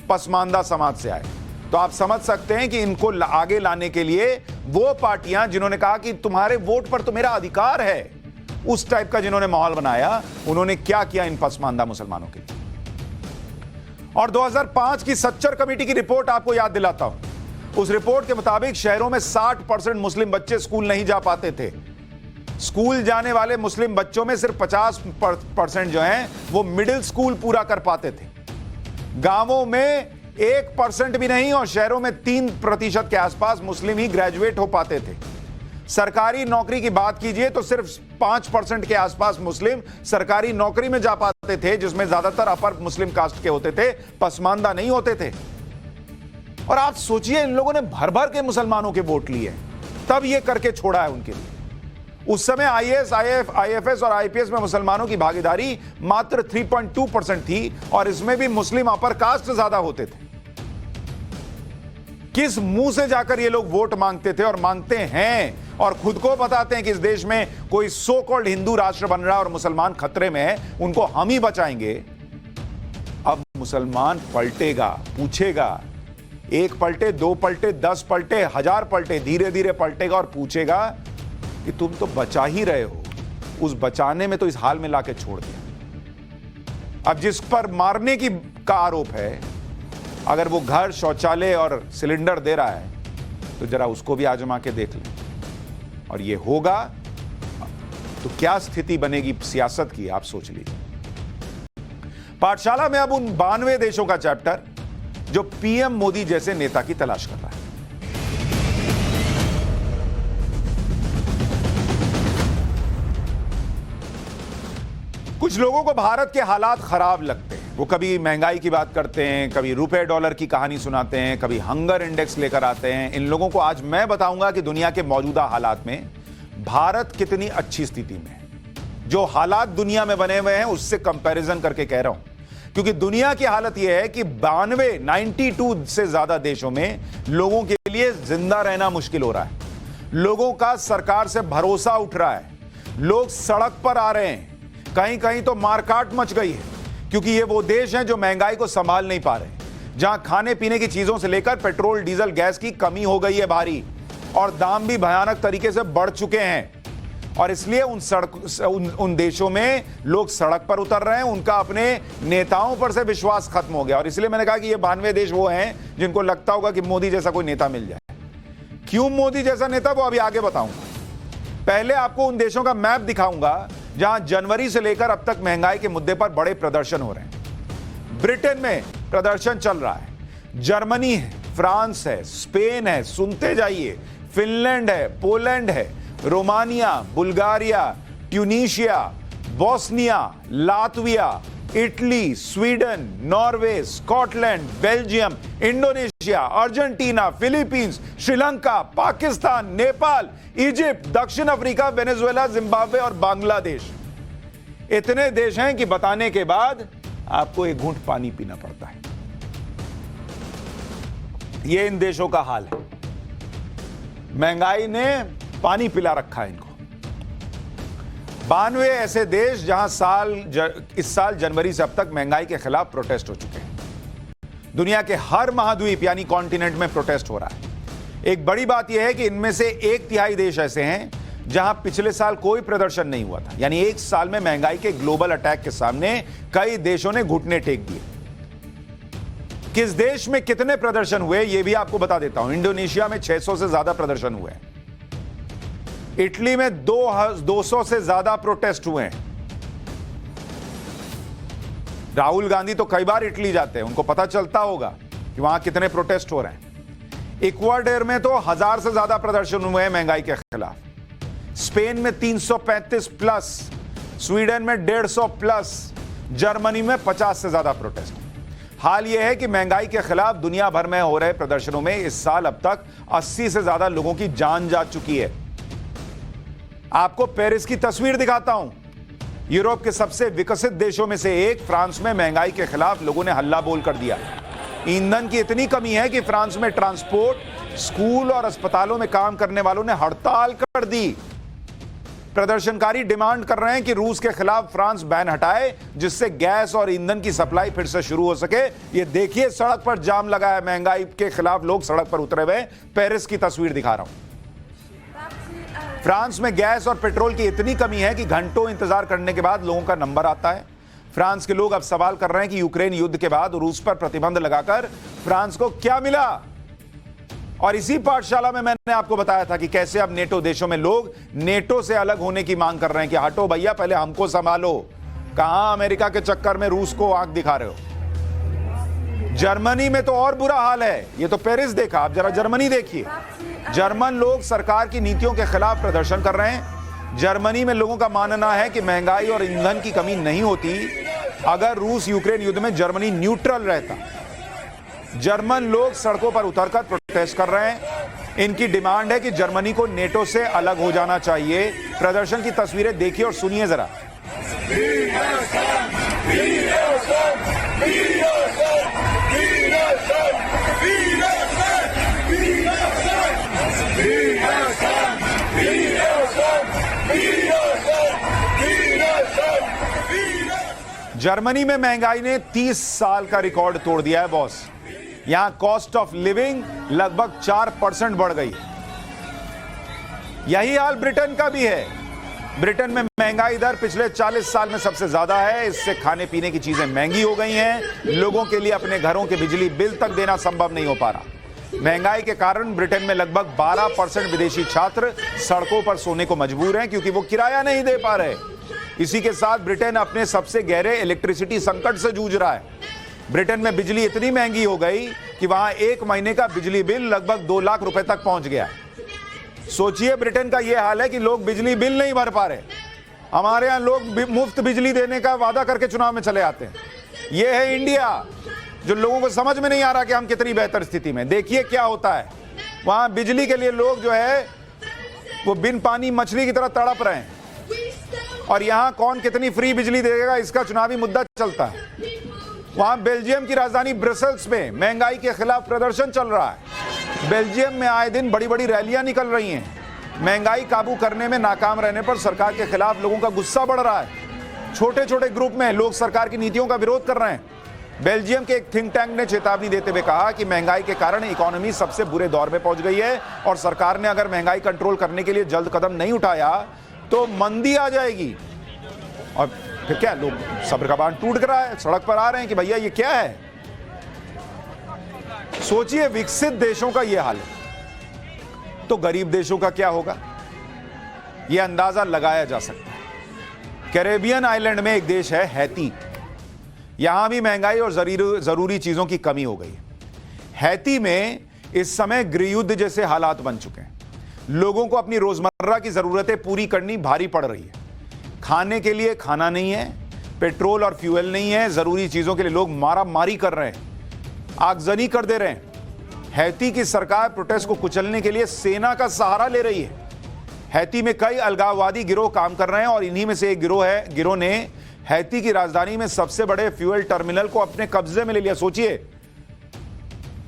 पसमानदा समाज से आए। तो आप समझ सकते हैं कि इनको आगे लाने के लिए वो पार्टियां जिन्होंने कहा कि तुम्हारे वोट पर तो मेरा अधिकार है, उस टाइप का जिन्होंने माहौल बनाया, उन्होंने क्या किया इन पसमानदा मुसलमानों के लिए। और 2005 की सच्चर कमेटी की रिपोर्ट आपको याद दिलाता हूं। उस रिपोर्ट के मुताबिक शहरों में 60% मुस्लिम बच्चे स्कूल नहीं जा पाते थे। स्कूल जाने वाले मुस्लिम बच्चों में सिर्फ 50% जो हैं वो मिडिल स्कूल पूरा कर पाते थे। गांवों में 1% भी नहीं और शहरों में 3% के आसपास मुस्लिम ही ग्रेजुएट हो पाते थे। सरकारी नौकरी की बात कीजिए तो सिर्फ 5% के आसपास मुस्लिम सरकारी नौकरी में जा पाते थे, जिसमें ज्यादातर अपर मुस्लिम कास्ट के होते थे, पसमानदा नहीं होते थे। और आप सोचिए इन लोगों ने भर भर के मुसलमानों के वोट लिए, तब ये करके छोड़ा है उनके लिए। उस समय आईएएस, आईएफएस और आईपीएस में मुसलमानों की भागीदारी मात्र 3.2% थी और इसमें भी मुस्लिम अपर कास्ट ज्यादा होते थे। किस मुंह से जाकर ये लोग वोट मांगते थे और मांगते हैं और खुद को बताते हैं कि इस देश में कोई सो कॉल्ड हिंदू राष्ट्र बन रहा है और मुसलमान खतरे में है, उनको हम ही बचाएंगे। अब मुसलमान पलटेगा, पूछेगा, 1 पलटे, 2 पलटे, 10 पलटे, 1000 पलटे, धीरे धीरे पलटेगा और पूछेगा कि तुम तो बचा ही रहे हो, उस बचाने में तो इस हाल में लाके छोड़ दिया। अब जिस पर मारने की का आरोप है, अगर वो घर, शौचालय और सिलेंडर दे रहा है तो जरा उसको भी आजमा के देख लें। और ये होगा तो क्या स्थिति बनेगी सियासत की, आप सोच लीजिए। पाठशाला में अब उन 92 देशों का चैप्टर जो पीएम मोदी जैसे नेता की तलाश कर रहा है। कुछ लोगों को भारत के हालात खराब लगते हैं। वो कभी महंगाई की बात करते हैं, कभी रुपए डॉलर की कहानी सुनाते हैं, कभी हंगर इंडेक्स लेकर आते हैं। इन लोगों को आज मैं बताऊंगा कि दुनिया के मौजूदा हालात में भारत कितनी अच्छी स्थिति में है। जो हालात दुनिया में बने हुए हैं उससे कंपैरिजन करके कह रहा हूं, क्योंकि दुनिया की हालत यह है कि 92 से ज्यादा देशों में लोगों के लिए जिंदा रहना मुश्किल हो रहा है। लोगों का सरकार से भरोसा उठ रहा है, लोग सड़क पर आ रहे हैं, कहीं कहीं तो मारकाट मच गई है, क्योंकि ये वो देश हैं जो महंगाई को संभाल नहीं पा रहे, जहां खाने पीने की चीजों से लेकर पेट्रोल, डीजल, गैस की कमी हो गई है भारी और दाम भी भयानक तरीके से बढ़ चुके हैं। और इसलिए उन देशों में लोग सड़क पर उतर रहे हैं, उनका अपने नेताओं पर से विश्वास खत्म हो गया। और इसलिए मैंने कहा कि ये 92 देश वो हैं जिनको लगता होगा कि मोदी जैसा कोई नेता मिल जाए। क्यों मोदी जैसा नेता, वो अभी आगे बताऊंगा। पहले आपको उन देशों का मैप दिखाऊंगा जहां जनवरी से लेकर अब तक महंगाई के मुद्दे पर बड़े प्रदर्शन हो रहे हैं। ब्रिटेन में प्रदर्शन चल रहा है, जर्मनी है, फ्रांस है, स्पेन है, सुनते जाइए, फिनलैंड है, पोलैंड है, Romania, Bulgaria, Tunisia, Bosnia, Latvia, Italy, Sweden, Norway, Scotland, Belgium, Indonesia, Argentina, Philippines, Sri Lanka, Pakistan, Nepal, Egypt, दक्षिण अफ्रीका, वेनेजुएला, जिम्बाब्वे और बांग्लादेश। इतने देश हैं कि बताने के बाद आपको एक घूंट पानी पीना पड़ता है। ये इन देशों का हाल है। महंगाई ने पानी पिला रखा है इनको। 92 ऐसे देश जहां इस साल जनवरी से अब तक महंगाई के खिलाफ प्रोटेस्ट हो चुके हैं। दुनिया के हर महाद्वीप यानी कॉन्टिनेंट में प्रोटेस्ट हो रहा है। एक बड़ी बात यह है कि इनमें से 1/3 देश ऐसे हैं जहां पिछले साल कोई प्रदर्शन नहीं हुआ था। यानी एक साल में महंगाई के ग्लोबल अटैक के सामने कई देशों ने घुटने टेक दिए। किस देश में कितने प्रदर्शन हुए यह भी आपको बता देता हूं। इंडोनेशिया में 600 से ज्यादा प्रदर्शन हुए, इटली में 200 से ज्यादा प्रोटेस्ट हुए हैं। राहुल गांधी तो कई बार इटली जाते हैं, उनको पता चलता होगा कि वहां कितने प्रोटेस्ट हो रहे हैं। इक्वाडोर में तो 1000 से ज्यादा प्रदर्शन हुए हैं महंगाई के खिलाफ। स्पेन में 335 प्लस, स्वीडन में 150 प्लस, जर्मनी में 50 से ज्यादा प्रोटेस्ट। हाल यह है कि महंगाई के खिलाफ दुनिया भर में हो रहे प्रदर्शनों में इस साल अब तक 80 से ज्यादा लोगों की जान जा चुकी है। आपको पेरिस की तस्वीर दिखाता हूं। यूरोप के सबसे विकसित देशों में से एक फ्रांस में महंगाई के खिलाफ लोगों ने हल्ला बोल कर दिया। ईंधन की इतनी कमी है कि फ्रांस में ट्रांसपोर्ट, स्कूल और अस्पतालों में काम करने वालों ने हड़ताल कर दी। प्रदर्शनकारी डिमांड कर रहे हैं कि रूस के खिलाफ फ्रांस बैन हटाए, जिससे गैस और ईंधन की सप्लाई फिर से शुरू हो सके। ये देखिए, सड़क पर जाम लगा है, महंगाई के खिलाफ लोग सड़क पर उतरे हुए। पेरिस की तस्वीर दिखा रहा हूं। फ्रांस में गैस और पेट्रोल की इतनी कमी है कि घंटों इंतजार करने के बाद लोगों का नंबर आता है। फ्रांस के लोग अब सवाल कर रहे हैं कि यूक्रेन युद्ध के बाद रूस पर प्रतिबंध लगाकर फ्रांस को क्या मिला। और इसी पाठशाला में मैंने आपको बताया था कि कैसे अब नेटो देशों में लोग नेटो से अलग होने की मांग कर रहे हैं कि हटो भैया, पहले हमको संभालो। कहां अमेरिका के चक्कर में रूस को आंख दिखा रहे हो। जर्मनी में तो और बुरा हाल है। ये तो पेरिस देखा, आप जरा जर्मनी देखिए। जर्मन लोग सरकार की नीतियों के खिलाफ प्रदर्शन कर रहे हैं। जर्मनी में लोगों का मानना है कि महंगाई और ईंधन की कमी नहीं होती अगर रूस यूक्रेन युद्ध में जर्मनी न्यूट्रल रहता। जर्मन लोग सड़कों पर उतरकर प्रोटेस्ट कर रहे हैं। इनकी डिमांड है कि जर्मनी को नेटो से अलग हो जाना चाहिए। प्रदर्शन की तस्वीरें देखिए और सुनिए जरा। जर्मनी में महंगाई ने 30 साल का रिकॉर्ड तोड़ दिया है बॉस। यहां कॉस्ट ऑफ लिविंग लगभग 4% बढ़ गई। यही हाल ब्रिटेन का भी है। ब्रिटेन में महंगाई दर पिछले 40 साल में सबसे ज्यादा है। इससे खाने पीने की चीजें महंगी हो गई हैं। लोगों के लिए अपने घरों के बिजली बिल तक देना संभव नहीं हो पा रहा। महंगाई के कारण ब्रिटेन में लगभग 12% विदेशी छात्र सड़कों पर सोने को मजबूर हैं क्योंकि वो किराया नहीं दे पा रहे। इसी के साथ ब्रिटेन अपने सबसे गहरे इलेक्ट्रिसिटी संकट से जूझ रहा है। ब्रिटेन में बिजली इतनी महंगी हो गई कि वहां एक महीने का बिजली बिल लगभग 2 लाख रुपए तक पहुंच गया। सोचिए, ब्रिटेन का यह हाल है कि लोग बिजली बिल नहीं भर पा रहे। हमारे यहां लोग मुफ्त बिजली देने का वादा करके चुनाव में चले आते हैं। यह है इंडिया, जो लोगों को समझ में नहीं आ रहा कि हम कितनी बेहतर स्थिति में। देखिए क्या होता है। वहां बिजली के लिए लोग जो है वो बिन पानी मछली की तरह तड़प रहे हैं। और यहां कौन कितनी फ्री बिजली देगा, इसका चुनावी मुद्दा चलता है। वहां बेल्जियम की राजधानी ब्रसेल्स में महंगाई के खिलाफ प्रदर्शन चल रहा है। बेल्जियम में आए दिन बड़ी बड़ी रैलियां निकल रही हैं। महंगाई काबू करने में नाकाम रहने पर सरकार के खिलाफ लोगों का गुस्सा बढ़ रहा है। छोटे छोटे ग्रुप में लोग सरकार की नीतियों का विरोध कर रहे हैं। बेल्जियम के एक थिंक टैंक ने चेतावनी देते हुए कहा कि महंगाई के कारण इकोनॉमी सबसे बुरे दौर में पहुंच गई है और सरकार ने अगर महंगाई कंट्रोल करने के लिए जल्द कदम नहीं उठाया तो मंदी आ जाएगी। और फिर क्या, लोग सब्र का बांध टूट रहा है, सड़क पर आ रहे हैं कि भैया ये क्या है। सोचिए, विकसित देशों का यह हाल है तो गरीब देशों का क्या होगा, यह अंदाजा लगाया जा सकता है। कैरेबियन आइलैंड में एक देश है हैती। यहां भी महंगाई और जरूरी चीजों की कमी हो गई है। हैती में इस समय गृहयुद्ध जैसे हालात बन चुके हैं। लोगों को अपनी रोजमर्रा की जरूरतें पूरी करनी भारी पड़ रही है। खाने के लिए खाना नहीं है, पेट्रोल और फ्यूल नहीं है। जरूरी चीजों के लिए लोग मारा मारी कर रहे हैं, आगजनी कर दे रहे हैं। हैती की सरकार प्रोटेस्ट को कुचलने के लिए सेना का सहारा ले रही है। हैती में कई अलगाववादी गिरोह काम कर रहे हैं और इन्हीं में से एक गिरोह ने हैती की राजधानी में सबसे बड़े फ्यूल टर्मिनल को अपने कब्जे में ले लिया। सोचिए,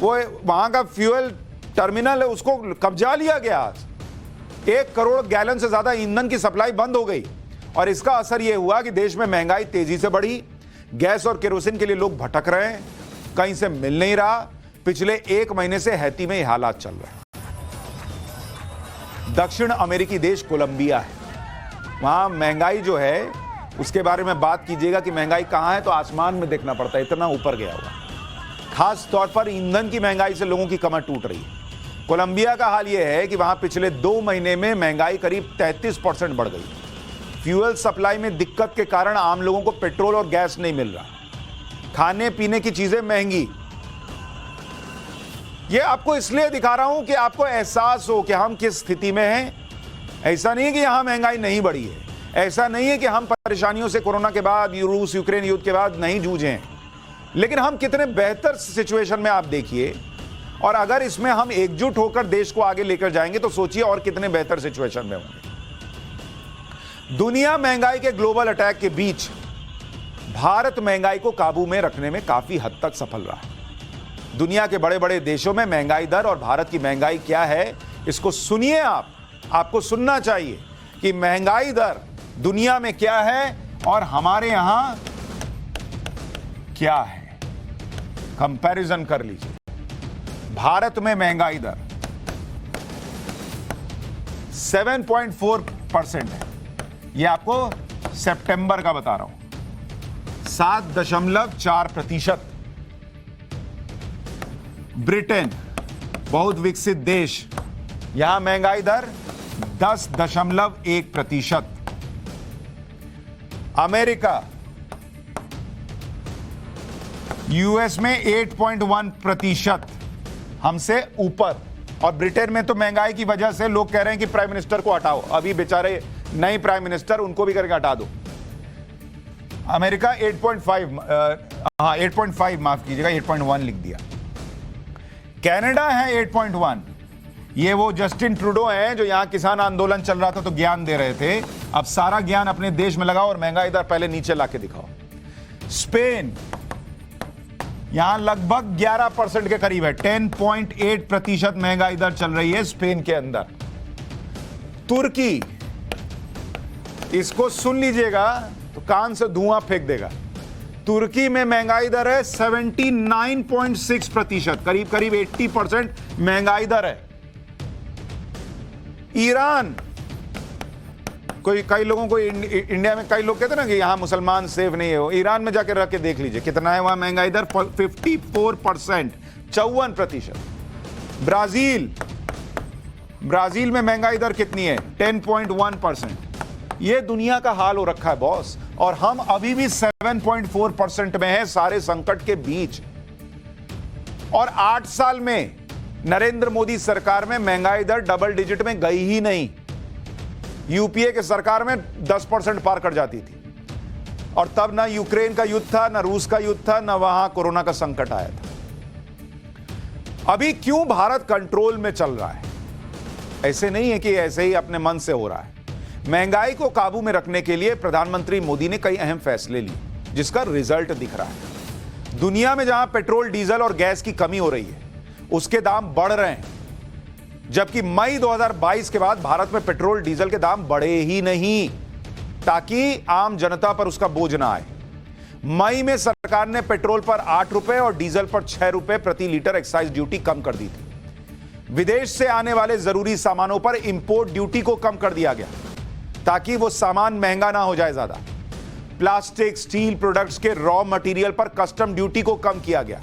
वो वहां का फ्यूल टर्मिनल है, उसको कब्जा लिया गया। 1 करोड़ गैलन से ज्यादा ईंधन की सप्लाई बंद हो गई और इसका असर यह हुआ कि देश में महंगाई तेजी से बढ़ी। गैस और केरोसिन के लिए लोग भटक रहे हैं, कहीं से मिल नहीं रहा। पिछले 1 महीने से हैती में ये हालात चल रहे हैं। दक्षिण अमेरिकी देश कोलंबिया है। वहां महंगाई जो है उसके बारे में बात कीजिएगा कि महंगाई कहां है तो आसमान में देखना पड़ता है, इतना ऊपर गया हुआ। खास तौर पर ईंधन की महंगाई से लोगों की कमर टूट रही है। कोलंबिया का हाल यह है कि वहां पिछले 2 महीने में महंगाई करीब 33% बढ़ गई। फ्यूल सप्लाई में दिक्कत के कारण आम लोगों को पेट्रोल और गैस नहीं मिल रहा, खाने पीने की चीजें महंगी। यह आपको इसलिए दिखा रहा हूं कि आपको एहसास हो कि हम किस स्थिति में हैं। ऐसा नहीं है कि यहां महंगाई नहीं बढ़ी है, ऐसा नहीं है कि हम परेशानियों से कोरोना के बाद, रूस यूक्रेन युद्ध के बाद नहीं जूझे हैं, लेकिन हम कितने बेहतर सिचुएशन में आप देखिए। और अगर इसमें हम एकजुट होकर देश को आगे लेकर जाएंगे तो सोचिए और कितने बेहतर सिचुएशन में होंगे। दुनिया महंगाई के ग्लोबल अटैक के बीच भारत महंगाई को काबू में रखने में काफी हद तक सफल रहा है। दुनिया के बड़े बड़े देशों में महंगाई दर और भारत की महंगाई क्या है, इसको सुनिए। आपको सुनना चाहिए कि महंगाई दर दुनिया में क्या है और हमारे यहां क्या है। कंपैरिजन कर लीजिए। भारत में महंगाई दर 7.4% है। यह आपको सितंबर का बता रहा हूं, 7.4%। ब्रिटेन, बहुत विकसित देश, यहां महंगाई दर 10.1%। अमेरिका, यूएस में 8.1%, हमसे ऊपर। और ब्रिटेन में तो महंगाई की वजह से लोग कह रहे हैं कि प्राइम मिनिस्टर को हटाओ, अभी बेचारे नए प्राइम मिनिस्टर, उनको भी करके हटा दो। अमेरिका 8.5, माफ कीजिएगा 8.1 लिख दिया। कनाडा है 8.1। ये वो जस्टिन ट्रूडो हैं जो यहां किसान आंदोलन चल रहा था तो ज्ञान दे रहे थे, अब सारा ज्ञान अपने देश में लगाओ और महंगाई दर पहले नीचे लाके दिखाओ। स्पेन, यहां लगभग 11% के करीब है, 10.8% महंगाई दर चल रही है स्पेन के अंदर। तुर्की, इसको सुन लीजिएगा तो कान से धुआं फेंक देगा। तुर्की में महंगाई दर है 79.6%, करीब करीब 80% महंगाई दर है। ईरान, कई लोगों को इंडिया में कई लोग कहते हैं ना कि यहां मुसलमान सेफ नहीं है, ईरान में जाकर रख के देख लीजिए कितना है वहां महंगाई दर, 54%, 54%। ब्राजील में महंगाई दर कितनी है, 10.1%। यह दुनिया का हाल हो रखा है बॉस, और हम अभी भी 7.4% में हैं सारे संकट के बीच। और 8 साल में नरेंद्र मोदी सरकार में महंगाई दर डबल डिजिट में गई ही नहीं। यूपीए के सरकार में 10% पार कर जाती थी, और तब ना यूक्रेन का युद्ध था, ना रूस का युद्ध था, ना वहां कोरोना का संकट आया था। अभी क्यों भारत कंट्रोल में चल रहा है? ऐसे नहीं है कि ऐसे ही अपने मन से हो रहा है। महंगाई को काबू में रखने के लिए प्रधानमंत्री मोदी ने कई अहम फैसले लिए, जिसका रिजल्ट दिख रहा है। दुनिया में जहां पेट्रोल, डीजल और गैस की कमी हो रही है, उसके दाम बढ़ रहे हैं, जबकि मई 2022 के बाद भारत में पेट्रोल डीजल के दाम बढ़े ही नहीं, ताकि आम जनता पर उसका बोझ ना आए। मई में सरकार ने पेट्रोल पर 8 रुपए और डीजल पर 6 रुपए प्रति लीटर एक्साइज ड्यूटी कम कर दी थी। विदेश से आने वाले जरूरी सामानों पर इंपोर्ट ड्यूटी को कम कर दिया गया, ताकि वो सामान महंगा ना हो जाए ज्यादा। प्लास्टिक, स्टील प्रोडक्ट्स के रॉ मटेरियल पर कस्टम ड्यूटी को कम किया गया।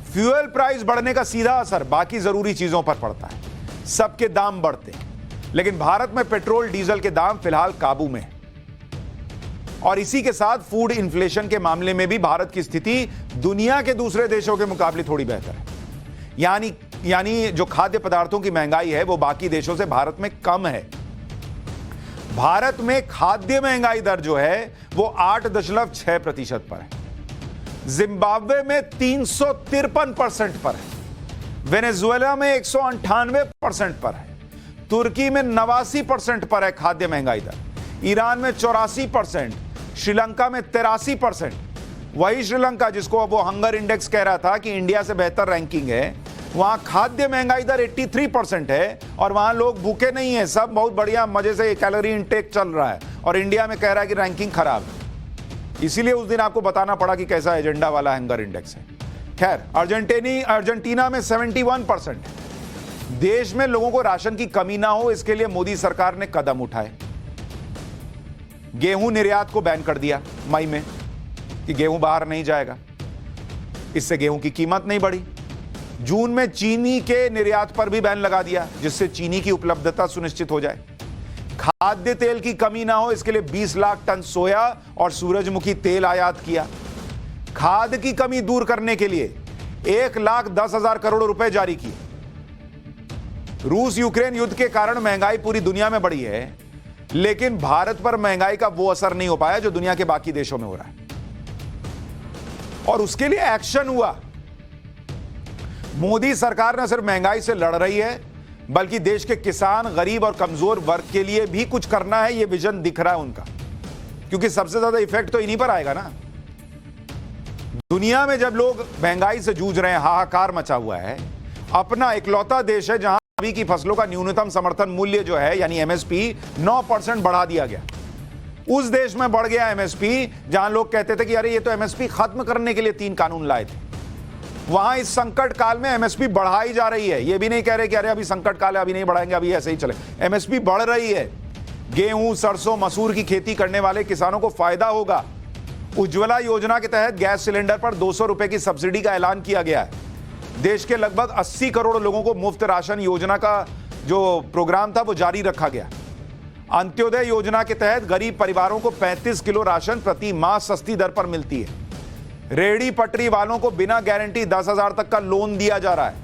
फ्यूल प्राइस बढ़ने का सीधा असर बाकी जरूरी चीजों पर पड़ता है, सबके दाम बढ़ते हैं, लेकिन भारत में पेट्रोल डीजल के दाम फिलहाल काबू में हैं। और इसी के साथ फूड इन्फ्लेशन के मामले में भी भारत की स्थिति दुनिया के दूसरे देशों के मुकाबले थोड़ी बेहतर है। यानी जो खाद्य पदार्थों की महंगाई है वो बाकी देशों से भारत में कम है। भारत में खाद्य महंगाई दर जो है वो 8.6% पर है। जिम्बाब्वे में 353% पर है। वेनेजुएला में 198% पर है। तुर्की में 89% पर है खाद्य महंगाई दर। ईरान में 84%, श्रीलंका में 83%। वही श्रीलंका जिसको अब वो हंगर इंडेक्स कह रहा था कि इंडिया से बेहतर रैंकिंग है, वहां खाद्य महंगाई दर 83% है, और वहां लोग भूखे नहीं है, सब बहुत बढ़िया मजे से कैलोरी इंटेक चल रहा है, और इंडिया में कह रहा है कि रैंकिंग खराब है। इसीलिए उस दिन आपको बताना पड़ा कि कैसा एजेंडा वाला हंगर इंडेक्स है। खैर, अर्जेंटीना में 71% है। देश में लोगों को राशन की कमी ना हो, इसके लिए मोदी सरकार ने कदम उठाए। गेहूं निर्यात को बैन कर दिया मई में कि गेहूं बाहर नहीं जाएगा, इससे गेहूं की कीमत नहीं बढ़ी। जून में चीनी के निर्यात पर भी बैन लगा दिया, जिससे चीनी की उपलब्धता सुनिश्चित हो जाए। खाद्य तेल की कमी ना हो, इसके लिए 20 लाख टन सोया और सूरजमुखी तेल आयात किया। खाद की कमी दूर करने के लिए 1,10,000 करोड़ रुपए जारी किए। रूस यूक्रेन युद्ध के कारण महंगाई पूरी दुनिया में बढ़ी है, लेकिन भारत पर महंगाई का वो असर नहीं हो पाया जो दुनिया के बाकी देशों में हो रहा है, और उसके लिए एक्शन हुआ। मोदी सरकार न सिर्फ महंगाई से लड़ रही है, बल्कि देश के किसान, गरीब और कमजोर वर्ग के लिए भी कुछ करना है, ये विजन दिख रहा है उनका, क्योंकि सबसे ज्यादा इफेक्ट तो इन्हीं पर आएगा ना। दुनिया में जब लोग महंगाई से जूझ रहे हैं, हाहाकार मचा हुआ है, अपना इकलौता देश है जहां अभी की फसलों का न्यूनतम समर्थन मूल्य जो है यानी एमएसपी 9% बढ़ा दिया गया। उस देश में बढ़ गया एमएसपी जहां लोग कहते थे कि अरे ये तो एमएसपी खत्म करने के लिए 3 कानून लाए थे। वहां इस संकट काल में एमएसपी बढ़ाई जा रही है। ये भी नहीं कह रहे कि अरे अभी संकट काल है, अभी नहीं बढ़ाएंगे, अभी ऐसे ही चले। एमएसपी बढ़ रही है। गेहूं, सरसों, मसूर की खेती करने वाले किसानों को फायदा होगा। उज्ज्वला योजना के तहत गैस सिलेंडर पर 200 रुपए की सब्सिडी का ऐलान किया गया है। देश के लगभग 80 करोड़ लोगों को मुफ्त राशन योजना का जो प्रोग्राम था वो जारी रखा गया। अंत्योदय योजना के तहत गरीब परिवारों को 35 किलो राशन प्रति माह सस्ती दर पर मिलती है। रेहड़ी पटरी वालों को बिना गारंटी 10,000 तक का लोन दिया जा रहा है।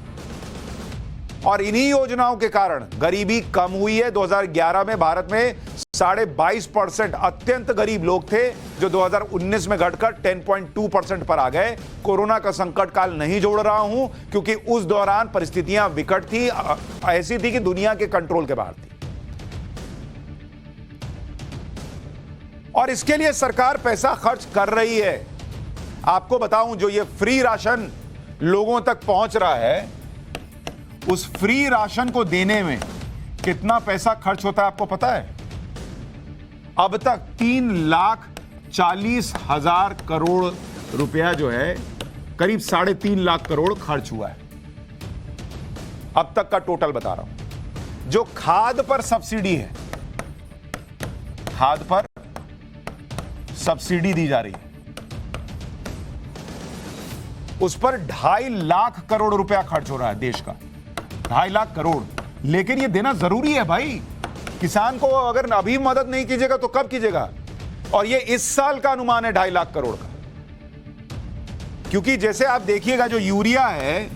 और इन्हीं योजनाओं के कारण गरीबी कम हुई है। 2011 में भारत में 22.5% अत्यंत गरीब लोग थे, जो 2019 में घटकर 10.2% पर आ गए। कोरोना का संकट काल नहीं जोड़ रहा हूं, क्योंकि उस दौरान परिस्थितियां विकट थी, ऐसी थी कि दुनिया के कंट्रोल के बाहर थी। और इसके लिए सरकार पैसा खर्च कर रही है। आपको बताऊं, जो ये फ्री राशन लोगों तक पहुंच रहा है, उस फ्री राशन को देने में कितना पैसा खर्च होता है आपको पता है? अब तक 3,40,000 करोड़ रुपया जो है, करीब 3.5 लाख करोड़ खर्च हुआ है। अब तक का टोटल बता रहा हूं। जो खाद पर सब्सिडी है, खाद पर सब्सिडी दी जा रही है, उस पर 2.5 लाख करोड़ रुपया खर्च हो रहा है देश का। 2.5 लाख करोड़। लेकिन ये देना जरूरी है भाई। किसान को अगर अभी मदद नहीं कीजिएगा तो कब कीजिएगा? और ये इस साल का अनुमान है 2.5 लाख करोड़ का। क्योंकि जैसे आप देखिएगा, जो यूरिया है,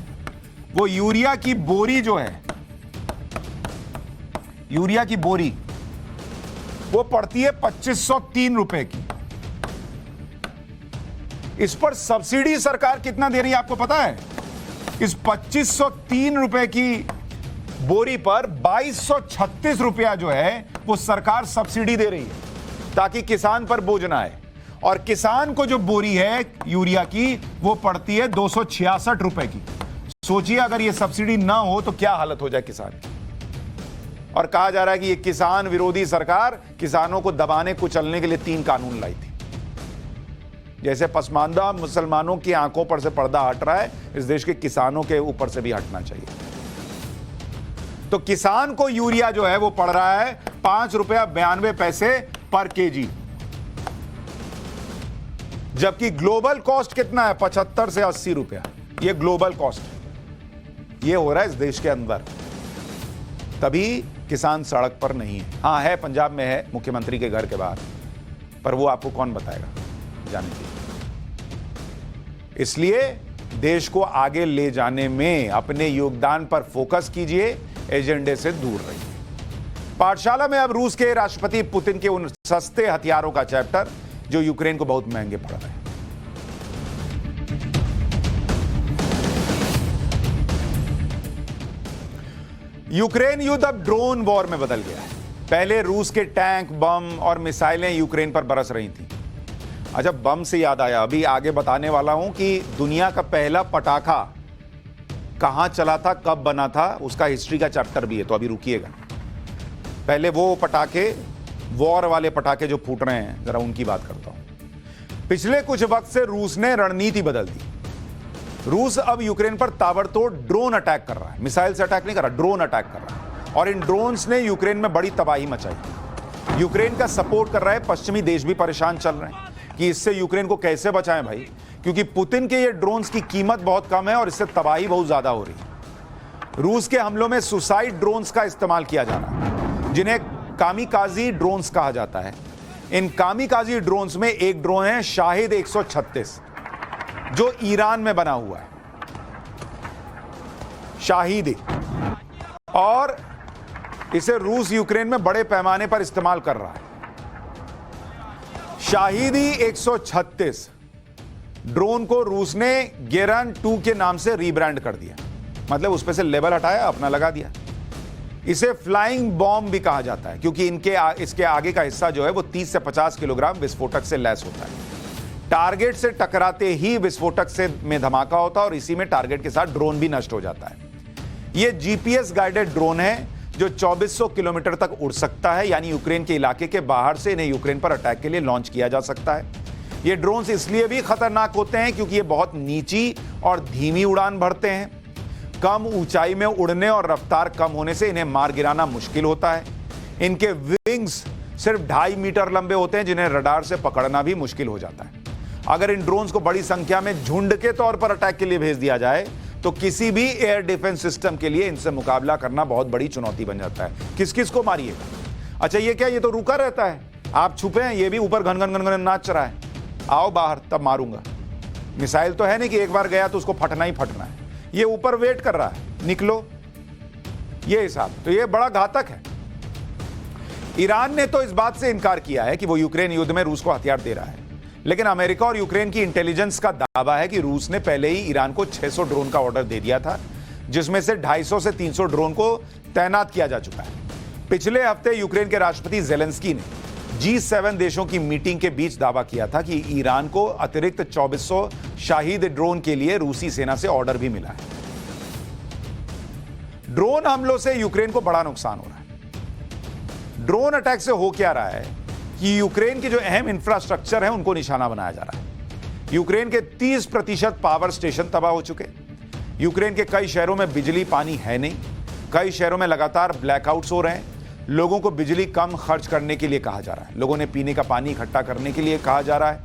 वो यूरिया की बोरी जो है, यूरिया की बोरी वो पड़ती है 2503 रुपए की। इस पर सब्सिडी सरकार कितना दे रही है आपको पता है? इस 2503 रुपए की बोरी पर 2236 रुपया जो है वो सरकार सब्सिडी दे रही है, ताकि किसान पर बोझ ना आए। और किसान को जो बोरी है यूरिया की, वो पड़ती है 266 रुपए की। सोचिए अगर ये सब्सिडी ना हो तो क्या हालत हो जाए किसान की। और कहा जा रहा है कि ये किसान विरोधी सरकार किसानों को दबाने कुचलने के लिए 3 कानून लाई थी। जैसे पसमानदा मुसलमानों की आंखों पर से पर्दा हट रहा है, इस देश के किसानों के ऊपर से भी हटना चाहिए। तो किसान को यूरिया जो है वो पड़ रहा है 5 रुपया 92 पैसे पर केजी, जबकि ग्लोबल कॉस्ट कितना है? 75 से 80 रुपया। ये ग्लोबल कॉस्ट ये हो रहा है इस देश के अंदर। तभी किसान सड़क पर नहीं है। हाँ है, पंजाब में है, मुख्यमंत्री के घर के बाहर, पर वो आपको कौन बताएगा जाने के लिए। इसलिए देश को आगे ले जाने में अपने योगदान पर फोकस कीजिए, एजेंडे से दूर रहिए। पाठशाला में अब रूस के राष्ट्रपति पुतिन के उन सस्ते हथियारों का चैप्टर जो यूक्रेन को बहुत महंगे पड़ रहे हैं। यूक्रेन युद्ध अब ड्रोन वॉर में बदल गया है। पहले रूस के टैंक, बम और मिसाइलें यूक्रेन पर बरस रही थी। अच्छा, बम से याद आया, अभी आगे बताने वाला हूं कि दुनिया का पहला पटाखा कहां चला था, कब बना था, उसका हिस्ट्री का चैप्टर भी है, तो अभी रुकिएगा। पहले वो पटाखे, वॉर वाले पटाखे जो फूट रहे हैं, जरा उनकी बात करता हूं। पिछले कुछ वक्त से रूस ने रणनीति बदल दी। रूस अब यूक्रेन पर ताबड़तोड़ ड्रोन अटैक कर रहा है, मिसाइल से अटैक नहीं कर रहा, ड्रोन अटैक कर रहा है। और इन ड्रोन्स ने यूक्रेन में बड़ी तबाही मचाई। यूक्रेन का सपोर्ट कर रहा है, पश्चिमी देश भी परेशान चल रहे हैं कि इससे यूक्रेन को कैसे बचाएं भाई, क्योंकि पुतिन के ये ड्रोन्स की कीमत बहुत कम है और इससे तबाही बहुत ज्यादा हो रही है। रूस के हमलों में सुसाइड ड्रोन्स का इस्तेमाल किया जा रहा है, जिन्हें कामिकाजी ड्रोन्स कहा जाता है। इन कामिकाजी ड्रोन्स में एक ड्रोन है शाहिद 136, जो ईरान में बना हुआ है, शाहिद, और इसे रूस यूक्रेन में बड़े पैमाने पर इस्तेमाल कर रहा है। शाहिदी 136 ड्रोन को रूस ने गेरन 2 के नाम से रीब्रांड कर दिया, मतलब उस पे से लेबल हटाया, अपना लगा दिया। इसे फ्लाइंग बॉम्ब भी कहा जाता है, क्योंकि इसके आगे का हिस्सा जो है वो 30 से 50 किलोग्राम विस्फोटक से लैस होता है। टारगेट से टकराते ही विस्फोटक से में धमाका होता है और इसी में टारगेट के साथ ड्रोन भी नष्ट हो जाता है। यह जीपीएस गाइडेड ड्रोन है जो 2400 किलोमीटर तक उड़ सकता है, यानी यूक्रेन के इलाके के बाहर से इन्हें यूक्रेन पर अटैक के लिए लॉन्च किया जा सकता है। ये ड्रोन्स इसलिए भी खतरनाक होते हैं क्योंकि ये बहुत नीची और धीमी उड़ान भरते हैं। कम ऊंचाई में उड़ने और रफ्तार कम होने से इन्हें मार गिराना मुश्किल होता है। इनके विंग्स सिर्फ 2.5 मीटर लंबे होते हैं, जिन्हें रडार से पकड़ना भी मुश्किल हो जाता है। अगर इन ड्रोन्स को बड़ी संख्या में झुंड के तौर पर अटैक के लिए भेज दिया जाए तो किसी भी एयर डिफेंस सिस्टम के लिए इनसे मुकाबला करना बहुत बड़ी चुनौती बन जाता है। किस किस को मारिएगा? अच्छा, ये क्या, ये तो रुका रहता है, आप छुपे हैं, ये भी ऊपर घन घन घन घन नाच रहा है, आओ बाहर तब मारूंगा। मिसाइल तो है नहीं कि एक बार गया तो उसको फटना ही फटना है, ये ऊपर वेट कर रहा है, निकलो, ये हिसाब। तो ये बड़ा घातक है। ईरान ने तो इस बात से इनकार किया है कि वो यूक्रेन युद्ध में रूस को हथियार दे रहा है, लेकिन अमेरिका और यूक्रेन की इंटेलिजेंस का दावा है कि रूस ने पहले ही ईरान को 600 ड्रोन का ऑर्डर दे दिया था, जिसमें से 250 से 300 ड्रोन को तैनात किया जा चुका है। पिछले हफ्ते यूक्रेन के राष्ट्रपति जेलेंस्की ने G7 देशों की मीटिंग के बीच दावा किया था कि ईरान को अतिरिक्त 2400 शाहिद ड्रोन के लिए रूसी सेना से ऑर्डर भी मिला है। ड्रोन हमलों से यूक्रेन को बड़ा नुकसान हो रहा है। ड्रोन अटैक से हो क्या रहा है कि यूक्रेन के जो अहम इंफ्रास्ट्रक्चर है उनको निशाना बनाया जा रहा है। यूक्रेन के 30% पावर स्टेशन तबाह हो चुके। यूक्रेन के कई शहरों में बिजली पानी है नहीं। कई शहरों में लगातार ब्लैकआउट्स हो रहे हैं। लोगों को बिजली कम खर्च करने के लिए कहा जा रहा है। लोगों ने पीने का पानी इकट्ठा करने के लिए कहा जा रहा है।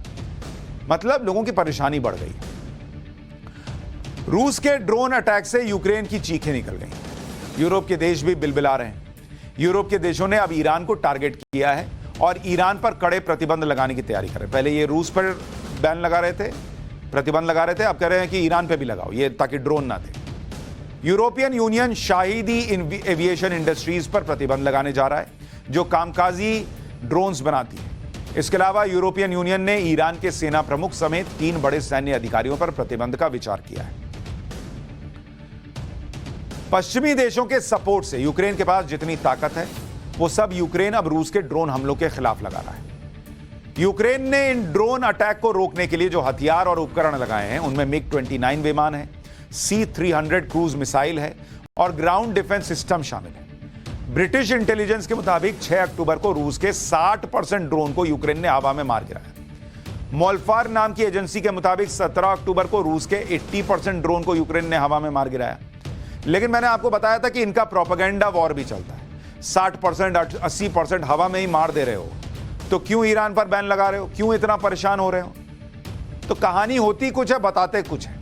मतलब लोगों की परेशानी बढ़ गई। रूस के ड्रोन अटैक से यूक्रेन की चीखें निकल गई। यूरोप के देश भी बिलबिला रहे हैं। यूरोप के देशों ने अब ईरान को टारगेट किया है और ईरान पर कड़े प्रतिबंध लगाने की तैयारी कर रहे हैं। पहले ये रूस पर बैन लगा रहे थे, प्रतिबंध लगा रहे थे, अब कह रहे हैं कि ईरान पे भी लगाओ, ये ताकि ड्रोन ना दे। यूरोपियन यूनियन शाहिदी एविएशन इंडस्ट्रीज पर प्रतिबंध लगाने जा रहा है, जो कामकाजी ड्रोन्स बनाती है। इसके अलावा यूरोपियन यूनियन ने ईरान के सेना प्रमुख समेत 3 बड़े सैन्य अधिकारियों पर प्रतिबंध का विचार किया है। पश्चिमी देशों के सपोर्ट से यूक्रेन के पास जितनी ताकत है वो सब यूक्रेन अब रूस के ड्रोन हमलों के खिलाफ लगा रहा है। यूक्रेन ने इन ड्रोन अटैक को रोकने के लिए जो हथियार और उपकरण लगाए हैं उनमें MiG-29 विमान है, C-300 क्रूज मिसाइल है और ग्राउंड डिफेंस सिस्टम शामिल है। ब्रिटिश इंटेलिजेंस के मुताबिक 6 अक्टूबर को रूस के 60% ड्रोन को यूक्रेन ने हवा में मार गिराया। मोल्फार नाम की एजेंसी के मुताबिक 17 अक्टूबर को रूस के 80% ड्रोन को यूक्रेन ने हवा में मार गिराया। लेकिन मैंने आपको बताया था कि इनका प्रोपेगेंडा वॉर भी चलता है। 60% 80% हवा में ही मार दे रहे हो तो क्यों ईरान पर बैन लगा रहे हो? क्यों इतना परेशान हो रहे हो? तो कहानी होती कुछ है, बताते कुछ है।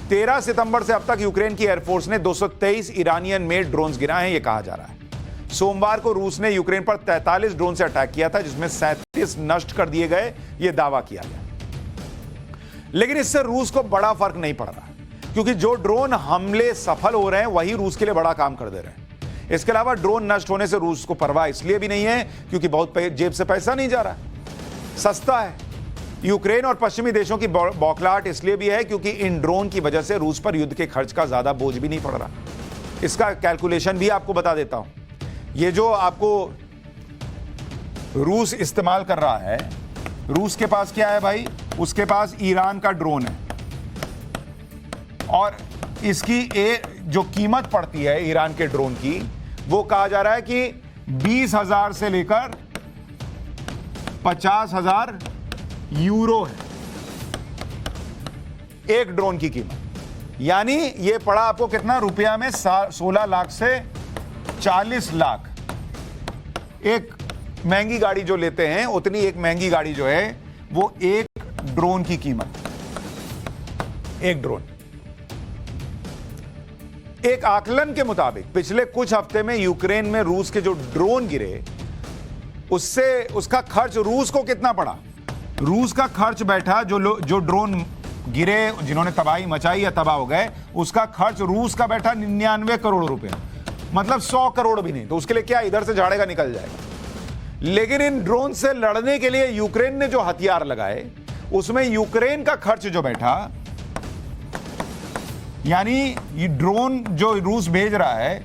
13 सितंबर से अब तक यूक्रेन की एयरफोर्स ने 223 ईरानियन मेड ड्रोन्स गिराए हैं, यह कहा जा रहा है। सोमवार को रूस ने यूक्रेन पर 43 ड्रोन से अटैक किया था, जिसमें 37 नष्ट कर दिए गए, यह दावा किया गया। लेकिन इससे रूस को बड़ा फर्क नहीं पड़ रहा, क्योंकि जो ड्रोन हमले सफल हो रहे हैं वही रूस के लिए बड़ा काम कर दे रहे हैं। इसके अलावा ड्रोन नष्ट होने से रूस को परवाह इसलिए भी नहीं है क्योंकि बहुत जेब से पैसा नहीं जा रहा, सस्ता है। यूक्रेन और पश्चिमी देशों की बौखलाहट इसलिए भी है क्योंकि इन ड्रोन की वजह से रूस पर युद्ध के खर्च का ज्यादा बोझ भी नहीं पड़ रहा। इसका कैलकुलेशन भी आपको बता देता हूं। ये जो आपको रूस इस्तेमाल कर रहा है, रूस के पास क्या है भाई? उसके पास ईरान का ड्रोन है और इसकी जो कीमत पड़ती है ईरान के ड्रोन की, वो कहा जा रहा है कि 20,000 से लेकर 50,000 यूरो है एक ड्रोन की कीमत। यानी ये पड़ा आपको कितना रुपया में 16 लाख से 40 लाख। एक महंगी गाड़ी जो लेते हैं उतनी एक महंगी गाड़ी जो है वो एक ड्रोन की कीमत, एक ड्रोन। एक आकलन के मुताबिक पिछले कुछ हफ्ते में यूक्रेन में रूस के जो ड्रोन गिरे उससे उसका खर्च रूस को कितना पड़ा? रूस का खर्च बैठा जो ड्रोन गिरे, जिन्होंने तबाही मचाई या तबाह हो गए, उसका खर्च रूस का बैठा 99 करोड़ रुपया, मतलब 100 करोड़ भी नहीं। तो उसके लिए क्या इधर से झाड़ेगा निकल जाएगा। लेकिन इन ड्रोन से लड़ने के लिए यूक्रेन ने जो हथियार लगाए उसमें यूक्रेन का खर्च जो बैठा, यानी ये ड्रोन जो रूस भेज रहा है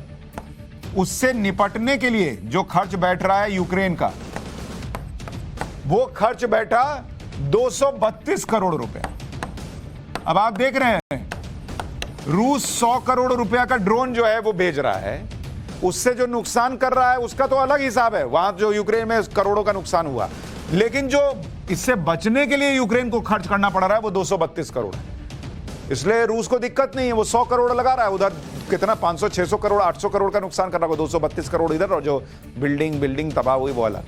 उससे निपटने के लिए जो खर्च बैठ रहा है यूक्रेन का, वो खर्च बैठा 232 करोड़ रुपए। अब आप देख रहे हैं रूस 100 करोड़ रुपया का ड्रोन जो है वो भेज रहा है, उससे जो नुकसान कर रहा है उसका तो अलग हिसाब है, वहां जो यूक्रेन में करोड़ों का नुकसान हुआ, लेकिन जो इससे बचने के लिए यूक्रेन को खर्च करना पड़ रहा है वो 232 करोड़ है। इसलिए रूस को दिक्कत नहीं है, वो 100 करोड़ लगा रहा है, उधर कितना 500 600 करोड़ 800 करोड़ का नुकसान कर रहा है, 232 करोड़ इधर, और जो बिल्डिंग तबाह हुई वो अलग।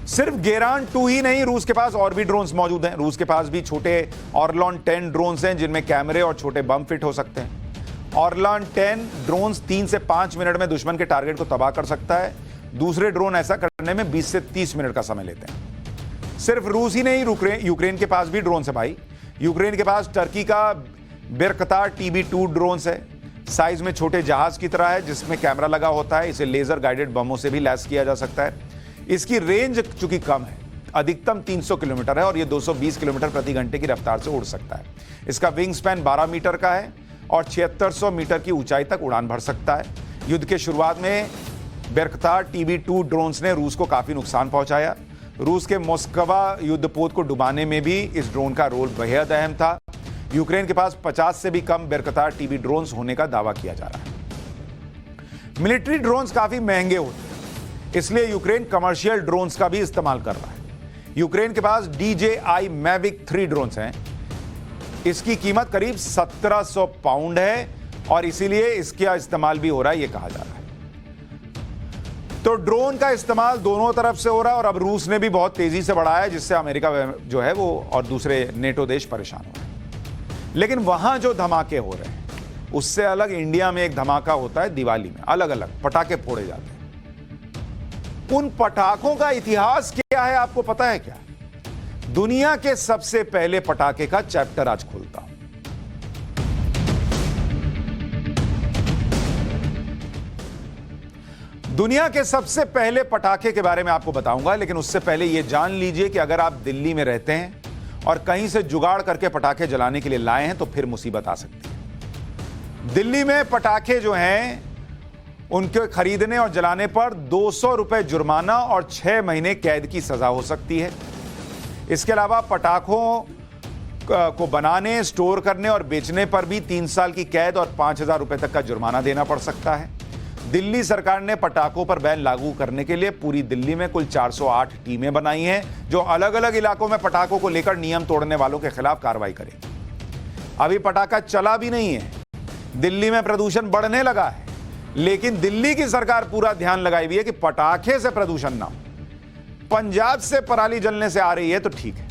सिर्फ गेरान 2 ही नहीं, रूस के पास और भी ड्रोन्स मौजूद हैं। रूस के पास भी छोटे ऑर्लॉन 10 ड्रोन्स हैं जिनमें कैमरे और छोटे बम फिट हो सकते हैं। ऑर्लॉन 10 ड्रोन्स 3 से 5 मिनट में दुश्मन के टारगेट को तबाह कर सकता है। दूसरे ड्रोन ऐसा करने में 20 से 30 मिनट का समय लेते हैं। सिर्फ रूस ही नहीं, यूक्रेन के पास भी ड्रोन्स है भाई। यूक्रेन के पास टर्की का बेरकतार TB2 ड्रोन्स है, साइज में छोटे जहाज की तरह है जिसमें कैमरा लगा होता है। इसे लेजर गाइडेड बमों से भी लैस किया जा सकता है। इसकी रेंज चूंकि कम है, अधिकतम 300 किलोमीटर है और यह 220 किलोमीटर प्रति घंटे की रफ्तार से उड़ सकता है। इसका विंग स्पैन 12 मीटर का है और 7600 मीटर की ऊंचाई तक उड़ान भर सकता है। युद्ध के शुरुआत में बेरकतार TB2 ड्रोन्स ने रूस को काफी नुकसान पहुंचाया। रूस के मोस्कवा युद्धपोत को डुबाने में भी इस ड्रोन का रोल बेहद अहम था। यूक्रेन के पास 50 से भी कम बेरकतार TB ड्रोन्स होने का दावा किया जा रहा है। मिलिट्री ड्रोन्स काफी महंगे होते हैं, इसलिए यूक्रेन कमर्शियल ड्रोन्स का भी इस्तेमाल कर रहा है। यूक्रेन के पास DJI Mavic 3 ड्रोन्स हैं। इसकी कीमत करीब 1700 पाउंड है और इसीलिए इसका इस्तेमाल भी हो रहा है, यह कहा जा रहा है। तो ड्रोन का इस्तेमाल दोनों तरफ से हो रहा है और अब रूस ने भी बहुत तेजी से बढ़ाया, जिससे अमेरिका जो है वो और दूसरे नेटो देश परेशान हो रहे हैं। लेकिन वहां जो धमाके हो रहे हैं उससे अलग इंडिया में एक धमाका होता है दिवाली में, अलग अलग पटाखे फोड़े जाते हैं। उन पटाखों का इतिहास क्या है आपको पता है क्या? दुनिया के सबसे पहले पटाखे का चैप्टर आज खोलता हूं। दुनिया के सबसे पहले पटाखे के बारे में आपको बताऊंगा, लेकिन उससे पहले यह जान लीजिए कि अगर आप दिल्ली में रहते हैं और कहीं से जुगाड़ करके पटाखे जलाने के लिए लाए हैं तो फिर मुसीबत आ सकती है। दिल्ली में पटाखे जो हैं उनके खरीदने और जलाने पर 200 रुपए जुर्माना और 6 महीने कैद की सजा हो सकती है। इसके अलावा पटाखों को बनाने, स्टोर करने और बेचने पर भी 3 साल की कैद और 5000 रुपए तक का जुर्माना देना पड़ सकता है। दिल्ली सरकार ने पटाखों पर बैन लागू करने के लिए पूरी दिल्ली में कुल 408 टीमें बनाई हैं जो अलग अलग इलाकों में पटाखों को लेकर नियम तोड़ने वालों के खिलाफ कार्रवाई करेंगी। अभी पटाखा चला भी नहीं है, दिल्ली में प्रदूषण बढ़ने लगा है, लेकिन दिल्ली की सरकार पूरा ध्यान लगाई हुई है कि पटाखे से प्रदूषण ना हो। पंजाब से पराली जलने से आ रही है तो ठीक है।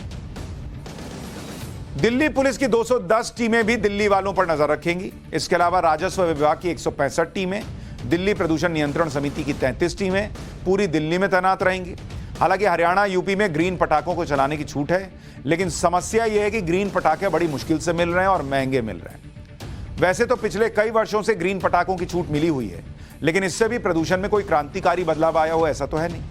दिल्ली पुलिस की 210 टीमें भी दिल्ली वालों पर नजर रखेंगी। इसके अलावा राजस्व विभाग की 165 टीमें, दिल्ली प्रदूषण नियंत्रण समिति की 33 टीमें पूरी दिल्ली में तैनात रहेंगी। हालांकि हरियाणा, यूपी में ग्रीन पटाखों को चलाने की छूट है, लेकिन समस्या यह है कि ग्रीन पटाखे बड़ी मुश्किल से मिल रहे हैं और महंगे मिल रहे हैं। वैसे तो पिछले कई वर्षों से ग्रीन पटाखों की छूट मिली हुई है, लेकिन इससे भी प्रदूषण में कोई क्रांतिकारी बदलाव आया हो ऐसा तो है नहीं।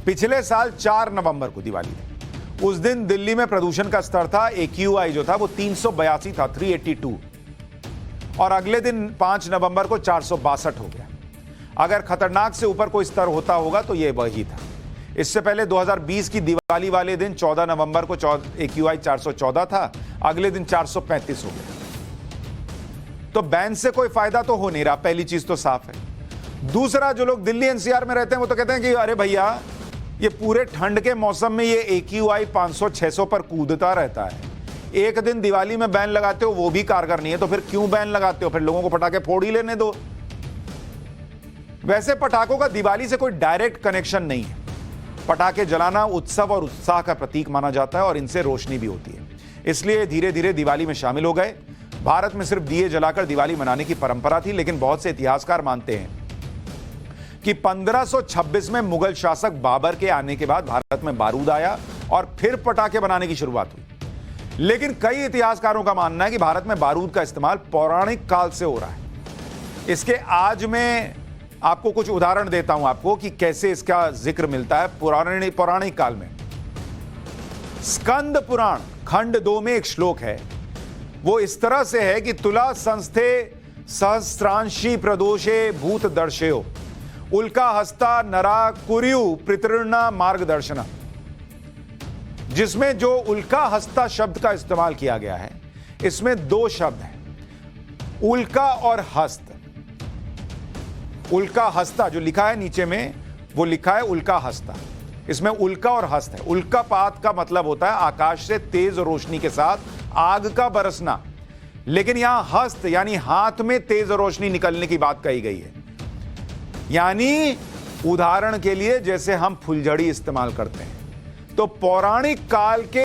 पिछले साल 4 नवंबर को दिवाली थी, उस दिन दिल्ली में प्रदूषण का स्तर था, AQI जो था वो 382 था, 382, और अगले दिन 5 नवंबर को 462 हो गया। अगर खतरनाक से ऊपर कोई स्तर होता होगा तो यह वही था। इससे पहले 2020 की दिवाली वाले दिन 14 नवंबर को AQI 414 था, अगले दिन 435 हो गया। तो बैन से कोई फायदा तो हो नहीं रहा, पहली चीज तो साफ है। दूसरा, जो लोग दिल्ली NCR में रहते हैं वो तो कहते हैं कि अरे भैया, ये पूरे ठंड के मौसम में ये AQI 500-600 पर कूदता रहता है, एक दिन दिवाली में बैन लगाते हो वो भी कारगर नहीं है, तो फिर क्यों बैन लगाते हो? फिर लोगों को पटाखे फोड़ ही लेने दो। वैसे पटाखों का दिवाली से कोई डायरेक्ट कनेक्शन नहीं है। पटाखे जलाना उत्सव और उत्साह का प्रतीक माना जाता है और इनसे रोशनी भी होती है, इसलिए धीरे धीरे दिवाली में शामिल हो गए। भारत में सिर्फ दिए जलाकर दिवाली मनाने की परंपरा थी, लेकिन बहुत से इतिहासकार मानते हैं कि 1526 में मुगल शासक बाबर के आने के बाद भारत में बारूद आया और फिर पटाखे बनाने की शुरुआत हुई। लेकिन कई इतिहासकारों का मानना है कि भारत में बारूद का इस्तेमाल पौराणिक काल से हो रहा है। इसके आज मैं आपको कुछ उदाहरण देता हूं आपको कि कैसे इसका जिक्र मिलता है पौराणिक काल में। स्कंद पुराण खंड 2 में एक श्लोक है, वो इस तरह से है कि तुला संस्थे सहस्रांशी प्रदोषे भूत दर्शयो उल्का हस्ता नरा कुर्यु पितृणा मार्गदर्शना, जिसमें जो उल्का हस्ता शब्द का इस्तेमाल किया गया है, इसमें 2 शब्द हैं, उल्का और हस्त। उल्का हस्ता जो लिखा है नीचे में, वो लिखा है उल्का हस्ता, इसमें उल्का और हस्त है। उल्कापात का मतलब होता है आकाश से तेज रोशनी के साथ आग का बरसना, लेकिन यहां हस्त यानी हाथ में तेज रोशनी निकलने की बात कही गई है। यानी उदाहरण के लिए जैसे हम फुलझड़ी इस्तेमाल करते हैं, तो पौराणिक काल के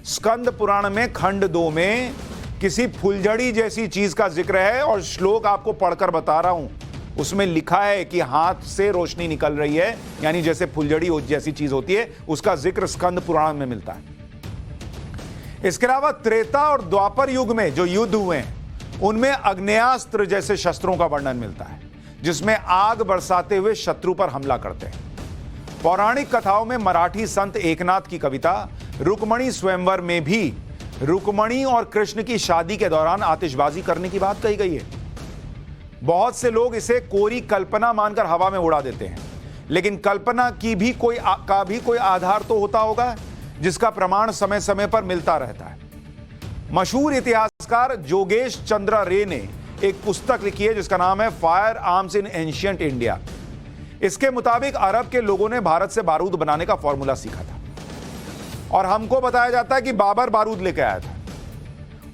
स्कंद पुराण में खंड 2 में किसी फुलझड़ी जैसी चीज का जिक्र है और श्लोक आपको पढ़कर बता रहा हूं, उसमें लिखा है कि हाथ से रोशनी निकल रही है, यानी जैसे फुलझड़ी जैसी चीज होती है, उसका जिक्र स्कंद पुराण में मिलता है। इसके अलावा त्रेता और द्वापर युग में जो युद्ध हुए हैं, उनमें अग्नेयास्त्र जैसे शस्त्रों का वर्णन मिलता है, जिसमें आग बरसाते हुए शत्रु पर हमला करते हैं। पौराणिक कथाओं में मराठी संत एकनाथ की कविता रुक्मणी स्वयंवर में भी रुक्मणी और कृष्ण की शादी के दौरान आतिशबाजी करने की बात कही गई है। बहुत से लोग इसे कोरी कल्पना मानकर हवा में उड़ा देते हैं, लेकिन कल्पना की भी कोई आधार तो होता होगा, जिसका प्रमाण समय समय पर मिलता रहता है। मशहूर इतिहासकार जोगेश चंद्र रे ने एक पुस्तक लिखी है जिसका नाम है फायर आर्म्स इन एंशिएंट इंडिया। इसके मुताबिक अरब के लोगों ने भारत से बारूद बनाने का फॉर्मूला सीखा था, और हमको बताया जाता है कि बाबर बारूद लेकर आया था।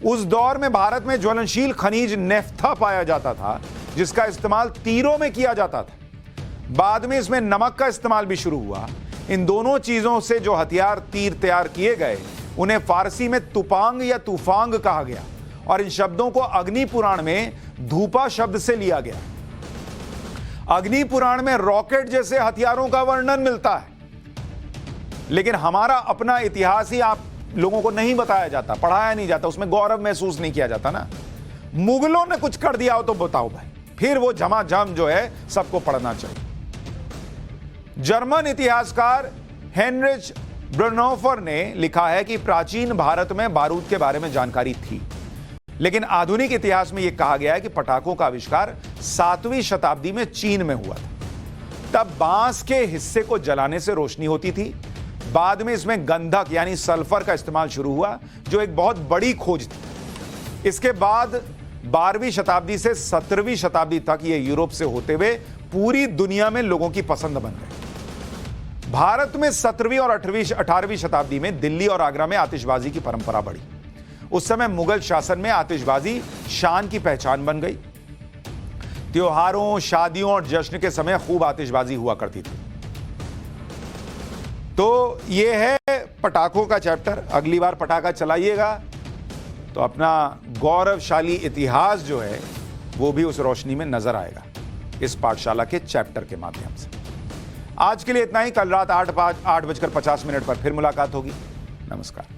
उस दौर में भारत में ज्वलनशील खनिज नेफ्था पाया जाता था, जिसका इस्तेमाल तीरों में किया जाता था। बाद में इसमें नमक का इस्तेमाल भी शुरू हुआ। इन दोनों चीजों से जो हथियार तीर तैयार किए गए, उन्हें फारसी में तुपांग या तूफांग कहा गया, और इन शब्दों को अग्नि पुराण में धूपा शब्द से लिया गया। अग्नि पुराण में रॉकेट जैसे हथियारों का वर्णन मिलता है, लेकिन हमारा अपना इतिहास ही आप लोगों को नहीं बताया जाता, पढ़ाया नहीं जाता, उसमें गौरव महसूस नहीं किया जाता ना। मुगलों ने कुछ कर दिया हो तो बताओ भाई, फिर वो झमाझम जो है सबको पढ़ना चाहिए। जर्मन इतिहासकार हेनरिच ब्रोनहोफर ने लिखा है कि प्राचीन भारत में बारूद के बारे में जानकारी थी, लेकिन आधुनिक इतिहास में यह कहा गया है कि पटाखों का आविष्कार 7वीं शताब्दी में चीन में हुआ था। तब बांस के हिस्से को जलाने से रोशनी होती थी। बाद में इसमें गंधक यानी सल्फर का इस्तेमाल शुरू हुआ, जो एक बहुत बड़ी खोज थी। इसके बाद 12वीं शताब्दी से 17वीं शताब्दी तक ये यूरोप से होते हुए पूरी दुनिया में लोगों की पसंद बन गए। भारत में 17वीं और 18वीं शताब्दी में दिल्ली और आगरा में आतिशबाजी की परंपरा बढ़ी। उस समय मुगल शासन में आतिशबाजी शान की पहचान बन गई। त्योहारों, शादियों और जश्न के समय खूब आतिशबाजी हुआ करती थी। तो ये है पटाखों का चैप्टर। अगली बार पटाखा चलाइएगा तो अपना गौरवशाली इतिहास जो है वो भी उस रोशनी में नजर आएगा, इस पाठशाला के चैप्टर के माध्यम से। आज के लिए इतना ही। कल रात 8:50 पर फिर मुलाकात होगी। नमस्कार।